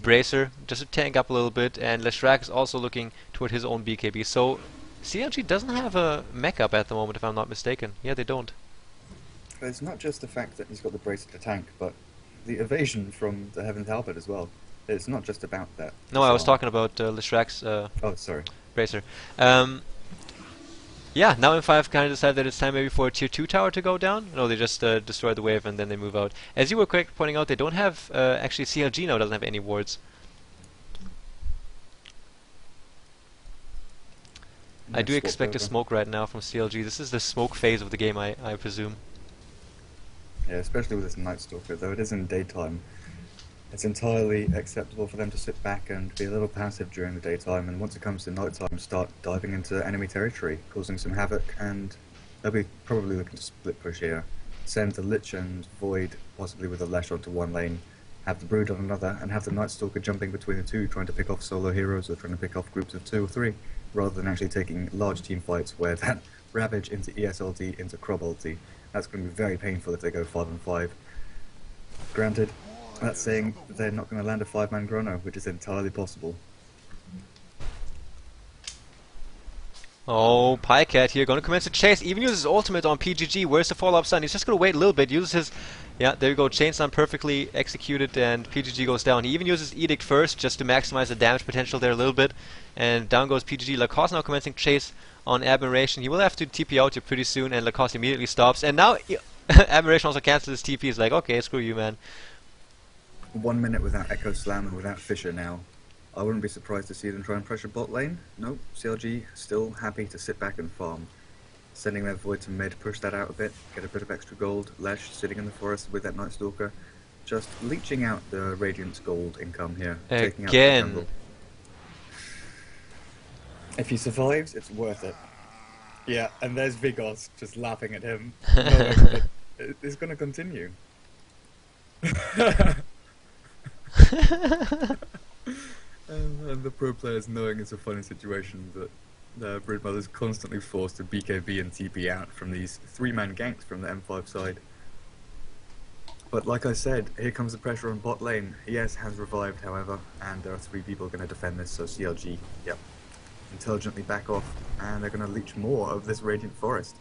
Bracer, just to tank up a little bit, and Leshrac is also looking toward his own BKB. So CLG doesn't have a mech up at the moment, if I'm not mistaken. Yeah, they don't. It's not just the fact that he's got the Bracer to tank, but the evasion from the Heaven's Halberd as well. It's not just about that. No, I was talking about Leshrac's oh, sorry. Bracer. Yeah, now M5 kind of decided that it's time maybe for a tier 2 tower to go down. No, they just destroy the wave and then they move out. As you were correct pointing out, they don't have, actually CLG now doesn't have any wards. I do expect a smoke right now from CLG. This is the smoke phase of the game, I presume. Yeah, especially with this Night Stalker, though it is in daytime. It's entirely acceptable for them to sit back and be a little passive during the daytime, and once it comes to nighttime, start diving into enemy territory, causing some havoc, and they'll be probably looking to split push here. Send the Lich and Void, possibly with a Lesh onto one lane, have the Brood on another, and have the Night Stalker jumping between the two, trying to pick off solo heroes or trying to pick off groups of 2 or 3, rather than actually taking large team fights where that Ravage into ESLT into Crob ulti. That's going to be very painful if they go 5 on 5. Granted, that's saying they're not going to land a 5-man Chrono, which is entirely possible. Oh, Pycat here, going to commence a chase, even uses ultimate on PGG. Where's the follow-up stun? He's just going to wait a little bit, uses his... Yeah, there you go, chain stun perfectly executed, and PGG goes down. He even uses Edict first, just to maximize the damage potential there a little bit. And down goes PGG. Lacoste now commencing chase on Admiration. He will have to TP out here pretty soon, and Lacoste immediately stops. And now, Admiration also cancels his TP. He's like, okay, screw you, man. 1 minute without Echo Slam and without Fissure now. I wouldn't be surprised to see them try and pressure bot lane. Nope, CLG still happy to sit back and farm. Sending their Void to mid, push that out a bit, get a bit of extra gold. Lesh sitting in the forest with that Night Stalker. Just leeching out the Radiant's gold income here. Taking out the jungle. If he survives, it's worth it. Yeah, and there's Vigos just laughing at him. It's going to continue. And the pro players knowing it's a funny situation that the Broodmother's constantly forced to BKB and TP out from these 3-man ganks from the M5 side. But like I said, here comes the pressure on bot lane. ES has revived, however, and there are 3 people going to defend this, so CLG, yep, intelligently back off, and they're going to leech more of this Radiant Forest.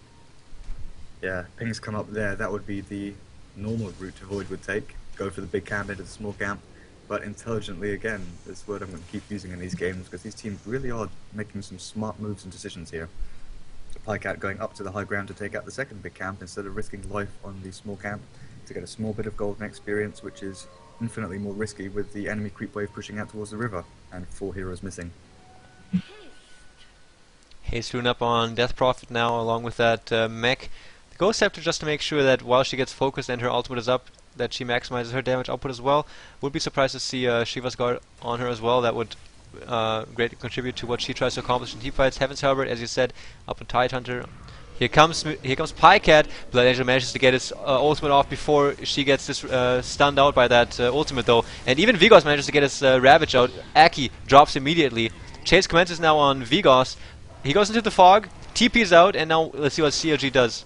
Yeah, pings come up there, that would be the normal route Void would take. Go for the big camp into the small camp, but intelligently again, this word I'm going to keep using in these games because these teams really are making some smart moves and decisions here. Pycat going up to the high ground to take out the second big camp instead of risking life on the small camp to get a small bit of golden experience, which is infinitely more risky with the enemy creep wave pushing out towards the river and 4 heroes missing. Haste rune up on Death Prophet now along with that mech. The Ghost Scepter just to make sure that while she gets focused and her ultimate is up, that she maximizes her damage output as well. Would be surprised to see Shiva's Guard on her as well. That would greatly contribute to what she tries to accomplish in teamfights. Heaven's Halberd, as you said, up on Tidehunter. Here comes Pycat. Blood Angel manages to get his ultimate off before she gets this stunned out by that ultimate though. And even Vigos manages to get his Ravage out. Aki drops immediately. Chase commences now on Vigos. He goes into the fog, TP's out, and now let's see what CLG does.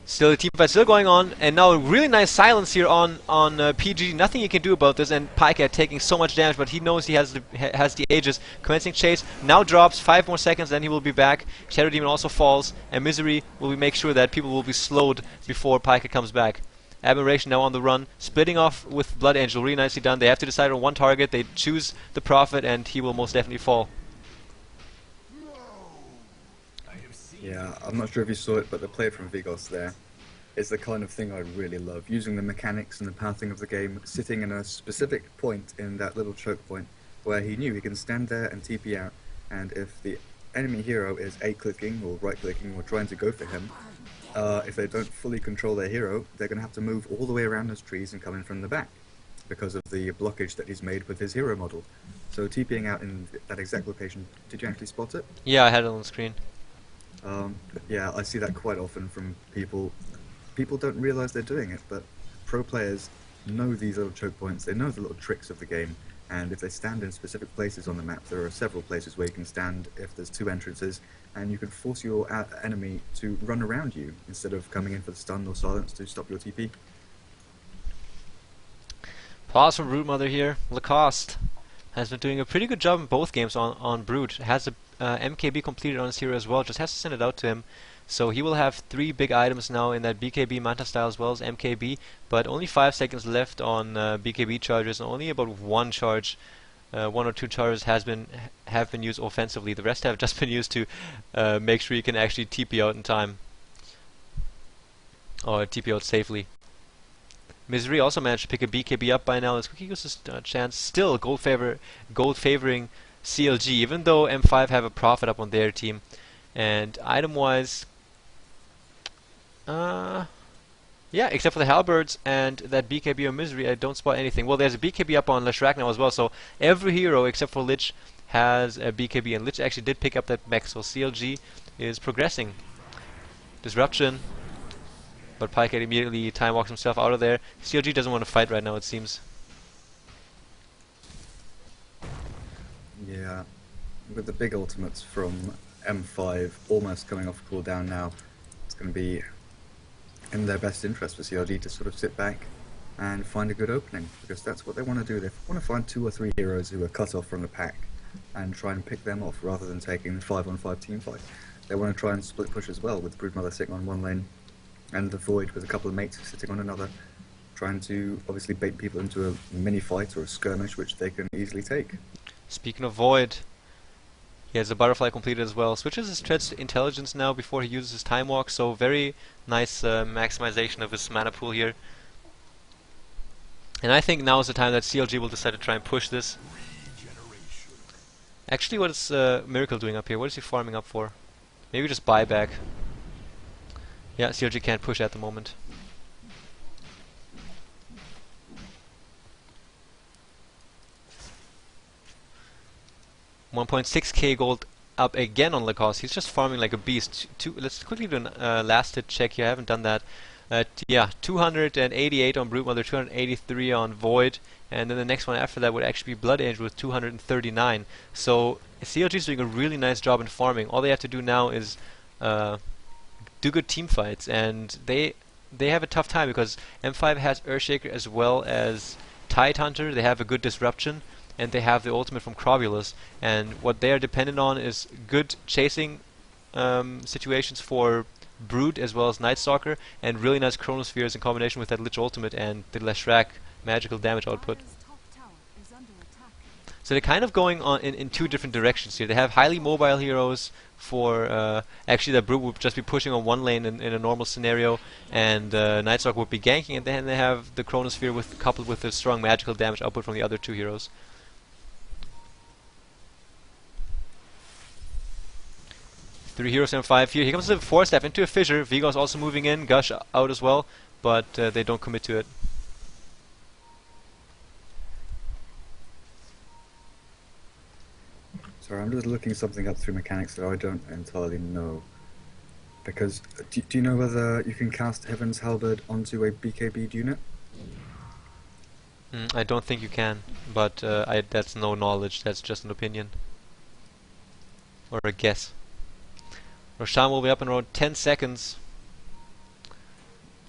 Still the team fight still going on, and now really nice silence here on PG. Nothing he can do about this, and Pycat taking so much damage, but he knows he has the Aegis. Commencing chase now drops 5 more seconds, then he will be back. Shadow Demon also falls, and Misery will make sure that people will be slowed before Pycat comes back. Admiration now on the run, splitting off with Blood Angel. Really nicely done. They have to decide on one target. They choose the Prophet, and he will most definitely fall. Yeah, I'm not sure if you saw it, but the play from Vigos there is the kind of thing I really love. Using the mechanics and the pathing of the game, sitting in a specific point in that little choke point where he knew he can stand there and TP out, and if the enemy hero is A-clicking or right-clicking or trying to go for him, if they don't fully control their hero, they're going to have to move all the way around those trees and come in from the back. because of the blockage that he's made with his hero model. So TPing out in that exact location, did you actually spot it? Yeah, I had it on the screen. Yeah, I see that quite often from people. People don't realize they're doing it, but pro players know these little choke points, they know the little tricks of the game, and if they stand in specific places on the map, there are several places where you can stand if there's 2 entrances, and you can force your enemy to run around you instead of coming in for the stun or silence to stop your TP. Pause from Brood Mother here. Lacoste has been doing a pretty good job in both games on Brood. Has a MKB completed on his hero as well, just has to send it out to him. So he will have 3 big items now in that BKB Manta style as well as MKB, but only 5 seconds left on BKB charges, and only about 1 charge, 1 or 2 charges have been used offensively. The rest have just been used to make sure you can actually TP out in time, or TP out safely. Misery also managed to pick a BKB up by now. Let's quickly use this chance. Still gold favoring CLG, even though M5 have a Prophet up on their team. And item-wise, yeah, except for the Halberds and that BKB or Misery, I don't spot anything. Well, there's a BKB up on Leshrac now as well, so every hero except for Lich has a BKB, and Lich actually did pick up that mech, so CLG is progressing. Disruption, but Pycat immediately time walks himself out of there. CLG doesn't want to fight right now, it seems. Yeah, with the big ultimates from M5 almost coming off cooldown now, it's going to be in their best interest for CLG to sort of sit back and find a good opening, because that's what they want to do. They want to find 2 or 3 heroes who are cut off from the pack and try and pick them off rather than taking the 5-on-5 team fight. They want to try and split push as well, with Broodmother sitting on one lane and the Void with a couple of mates sitting on another, trying to obviously bait people into a mini fight or a skirmish which they can easily take. Speaking of Void, he has a butterfly completed as well. Switches his treads to intelligence now before he uses his time walk, so very nice maximization of his mana pool here. And I think now is the time that CLG will decide to try and push this. Actually, what is Miracle doing up here? What is he farming up for? Maybe just buyback. Yeah, CLG can't push at the moment. 1.6k gold up again on Lacoste. He's just farming like a beast. Let's quickly do a last hit check here. I haven't done that. Yeah, 288 on Broodmother, 283 on Void, and then the next one after that would actually be Blood Angel with 239. So CLG is doing a really nice job in farming. All they have to do now is do good team fights, and they have a tough time because M5 has Earthshaker as well as Tidehunter. They have a good disruption, and they have the ultimate from Crobulus, and what they are dependent on is good chasing situations for Brood as well as Night Stalker, and really nice Chronospheres in combination with that Lich ultimate and the Leshrac magical damage output. So they're kind of going on in 2 different directions here. They have highly mobile heroes for actually that Brood would just be pushing on one lane in a normal scenario, and Night Stalker would be ganking, and then they have the Chronosphere coupled with the strong magical damage output from the other 2 heroes. Three heroes and 5 here. Here comes the 4-step into a fissure. Vigos also moving in. Gush out as well, but they don't commit to it. Sorry, I'm just looking something up through mechanics that I don't entirely know. Because, do you know whether you can cast Heaven's Halberd onto a BKB unit? I don't think you can, but that's no knowledge. That's just an opinion. Or a guess. Roshan will be up in around 10 seconds.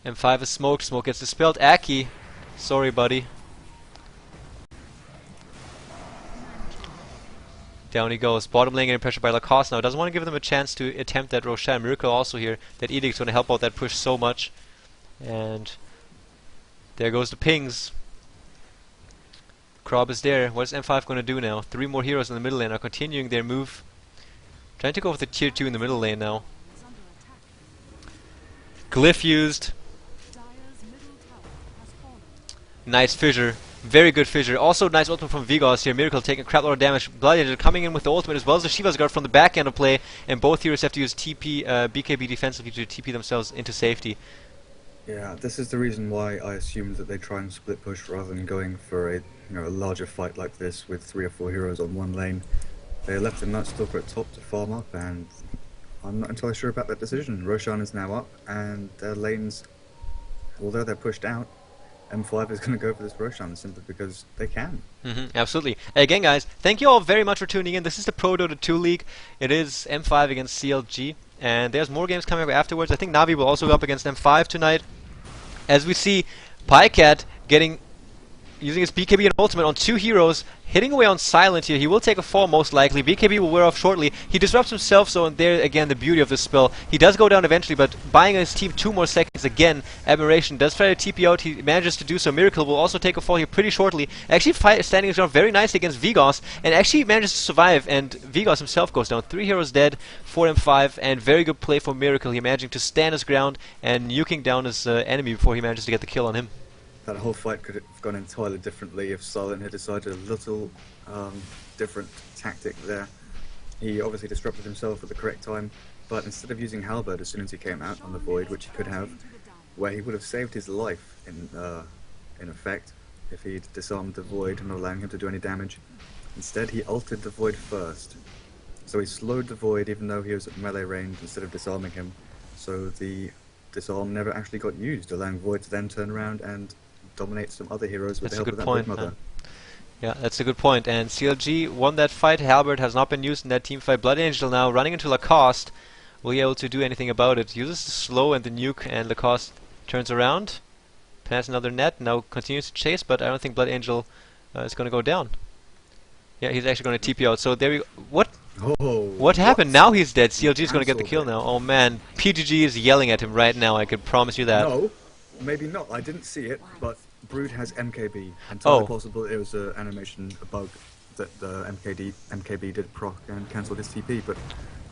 M5 is smoked. Smoke gets dispelled. Aki, sorry buddy. Down he goes. Bottom lane getting pressured by Lacoste now. Doesn't want to give them a chance to attempt that Roshan. Miracle also here. That Edict's going to help out that push so much. And there goes the pings. Krob is there. What is M5 going to do now? 3 more heroes in the middle lane are continuing their move. Trying to go with the tier 2 in the middle lane now. Glyph used. Nice fissure. Very good fissure. Also nice ultimate from Vigos here. Miracle taking a crap load of damage. Blood Angel coming in with the ultimate as well as the Shiva's Guard from the back end of play. And both heroes have to use TP, BKB defensively to TP themselves into safety. Yeah, this is the reason why I assumed that they try and split push rather than going for a larger fight like this with 3 or 4 heroes on one lane. They left the Nightstalker at top to farm up, and I'm not entirely sure about that decision. Roshan is now up, and their lanes, although they're pushed out, M5 is going to go for this Roshan simply because they can. Absolutely. Again, guys, thank you all very much for tuning in. This is the ProDota 2 League. It is M5 against CLG, and there's more games coming up afterwards. I think Navi will also go up against M5 tonight. As we see, Pycat using his BKB and ultimate on 2 heroes, hitting away on Silent here. He will take a fall most likely. BKB will wear off shortly. He disrupts himself, so there again the beauty of this spell. He does go down eventually, but buying his team 2 more seconds again. Admiration does try to TP out. He manages to do so. Miracle will also take a fall here pretty shortly. Actually standing his ground very nicely against Vigos, and actually manages to survive, and Vigos himself goes down. 3 heroes dead, 4M5, and very good play for Miracle. He managing to stand his ground and nuking down his enemy before he manages to get the kill on him. That whole fight could have gone entirely differently if Silent had decided a little different tactic there. He obviously disrupted himself at the correct time, but instead of using Halberd as soon as he came out on the Void, which he could have, where he would have saved his life in effect if he'd disarmed the Void and not allowing him to do any damage. Instead, he ulted the Void first. So he slowed the Void even though he was at melee range instead of disarming him. So the disarm never actually got used, allowing Void to then turn around and dominate some other heroes with the help of that Big Mother. Yeah, that's a good point. And CLG won that fight. Halberd has not been used in that team fight. Blood Angel now running into Lacoste. Will he be able to do anything about it? Uses the slow and the nuke, and Lacoste turns around, past another net, now continues to chase, but I don't think Blood Angel is going to go down. Yeah, he's actually going to TP out. So there we go. What happened? Now he's dead. CLG is going to get the kill now. Oh man, PGG is yelling at him right now, I can promise you that. No, maybe not. I didn't see it, but Brood has MKB. Entirely possible it was an animation, a bug that the MKB did proc and cancelled his TP, but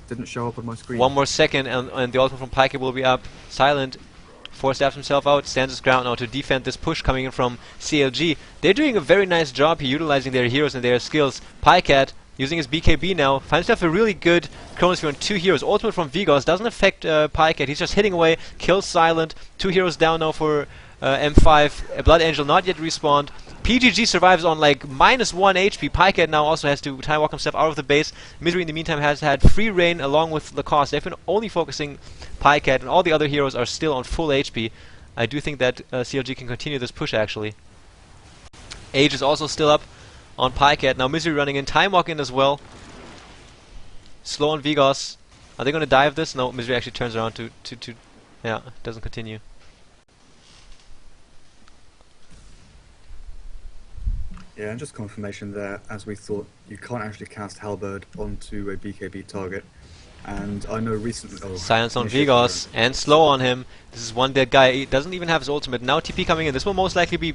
didn't show up on my screen. 1 more second and the ultimate from Pyke will be up. Silent four-stabs himself out, stands his ground now to defend this push coming in from CLG. They're doing a very nice job here, utilizing their heroes and their skills. Pycat using his BKB now, finds himself a really good Chronosphere on 2 heroes. Ultimate from Vigos doesn't affect Pycat, he's just hitting away, kills Silent. 2 heroes down now for M5. Blood Angel not yet respawned. PGG survives on like -1 HP. Pycat now also has to time walk himself out of the base. Misery in the meantime has had free reign along with Lacoste. They've been only focusing Pycat, and all the other heroes are still on full HP. I do think that CLG can continue this push actually. Age is also still up on Pycat. Now Misery running in, time walk in as well. Slow on Vigos. Are they going to dive this? No, Misery actually turns around to yeah, doesn't continue. Yeah, and just confirmation there, as we thought, you can't actually cast Halberd onto a BKB target. And I know recently... Silence on Vigos, and slow on him. This is one dead guy, he doesn't even have his ultimate. Now TP coming in, this will most likely be...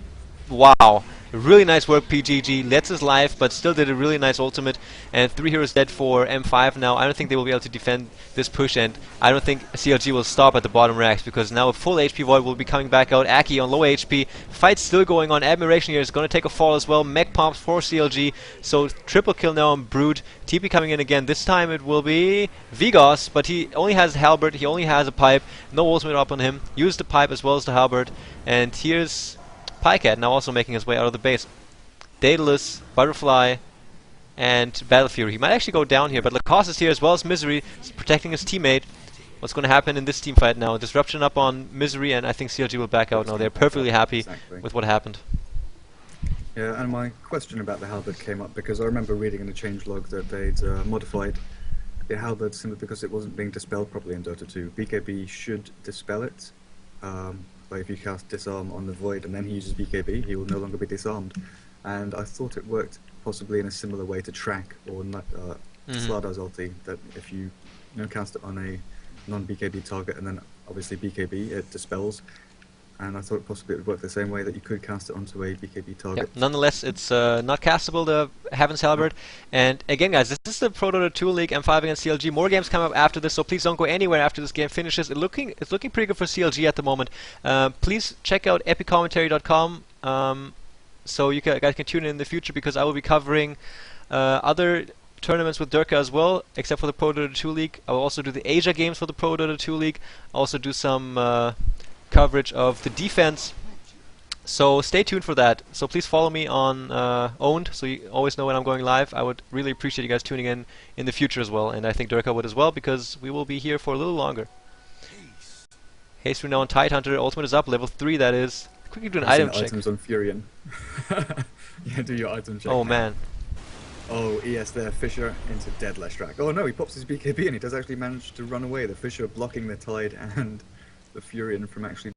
Wow! Really nice work, PGG. Lets his life, but still did a really nice ultimate. And 3 heroes dead for M5 now. I don't think they will be able to defend this push, and I don't think CLG will stop at the bottom racks, because now a full HP Void will be coming back out. Aki on low HP. Fight's still going on. Admiration here is going to take a fall as well. Mech pops for CLG. So triple kill now on Brood. TP coming in again. This time it will be Vigos, but he only has Halberd. He only has a pipe. No ultimate up on him. Use the pipe as well as the Halberd. And here's Pycat now also making his way out of the base. Daedalus, Butterfly, and Battle Fury. He might actually go down here, but Lacoste is here as well as Misery, protecting his teammate. What's going to happen in this team fight now? Disruption up on Misery, and I think CLG will back out now. They're perfectly happy with what happened. Yeah, and my question about the Halberd came up because I remember reading in the changelog that they'd modified the Halberd simply because it wasn't being dispelled properly in Dota 2. BKB should dispel it. But if you cast Disarm on the Void and then he uses BKB, he will no longer be disarmed. And I thought it worked possibly in a similar way to Track or Slada's ulti, that if you cast it on a non-BKB target and then obviously BKB, it dispels. And I thought possibly it would work the same way, that you could cast it onto a BKB target. Yep. Nonetheless, it's not castable, the Heaven's Halberd. And again, guys, this is the ProDota 2 League, M5 against CLG. More games come up after this, so please don't go anywhere after this game finishes. It's looking pretty good for CLG at the moment. Please check out epicommentary.com so you guys can tune in the future, because I will be covering other tournaments with Durka as well, except for the ProDota 2 League. I will also do the Asia games for the ProDota 2 League. Also do some coverage of the defense. So stay tuned for that. So please follow me on Owned, so you always know when I'm going live. I would really appreciate you guys tuning in the future as well, and I think Durka would as well, because we will be here for a little longer. Haste renown Tidehunter, ultimate is up, level 3 that is. Quickly do an item check. Items on Furion. Yeah, do your item check. Oh man. Oh, ES there, Fisher into dead Leshrac. Oh no, he pops his BKB and he does actually manage to run away. The Fisher blocking the Tide and the Furion from actually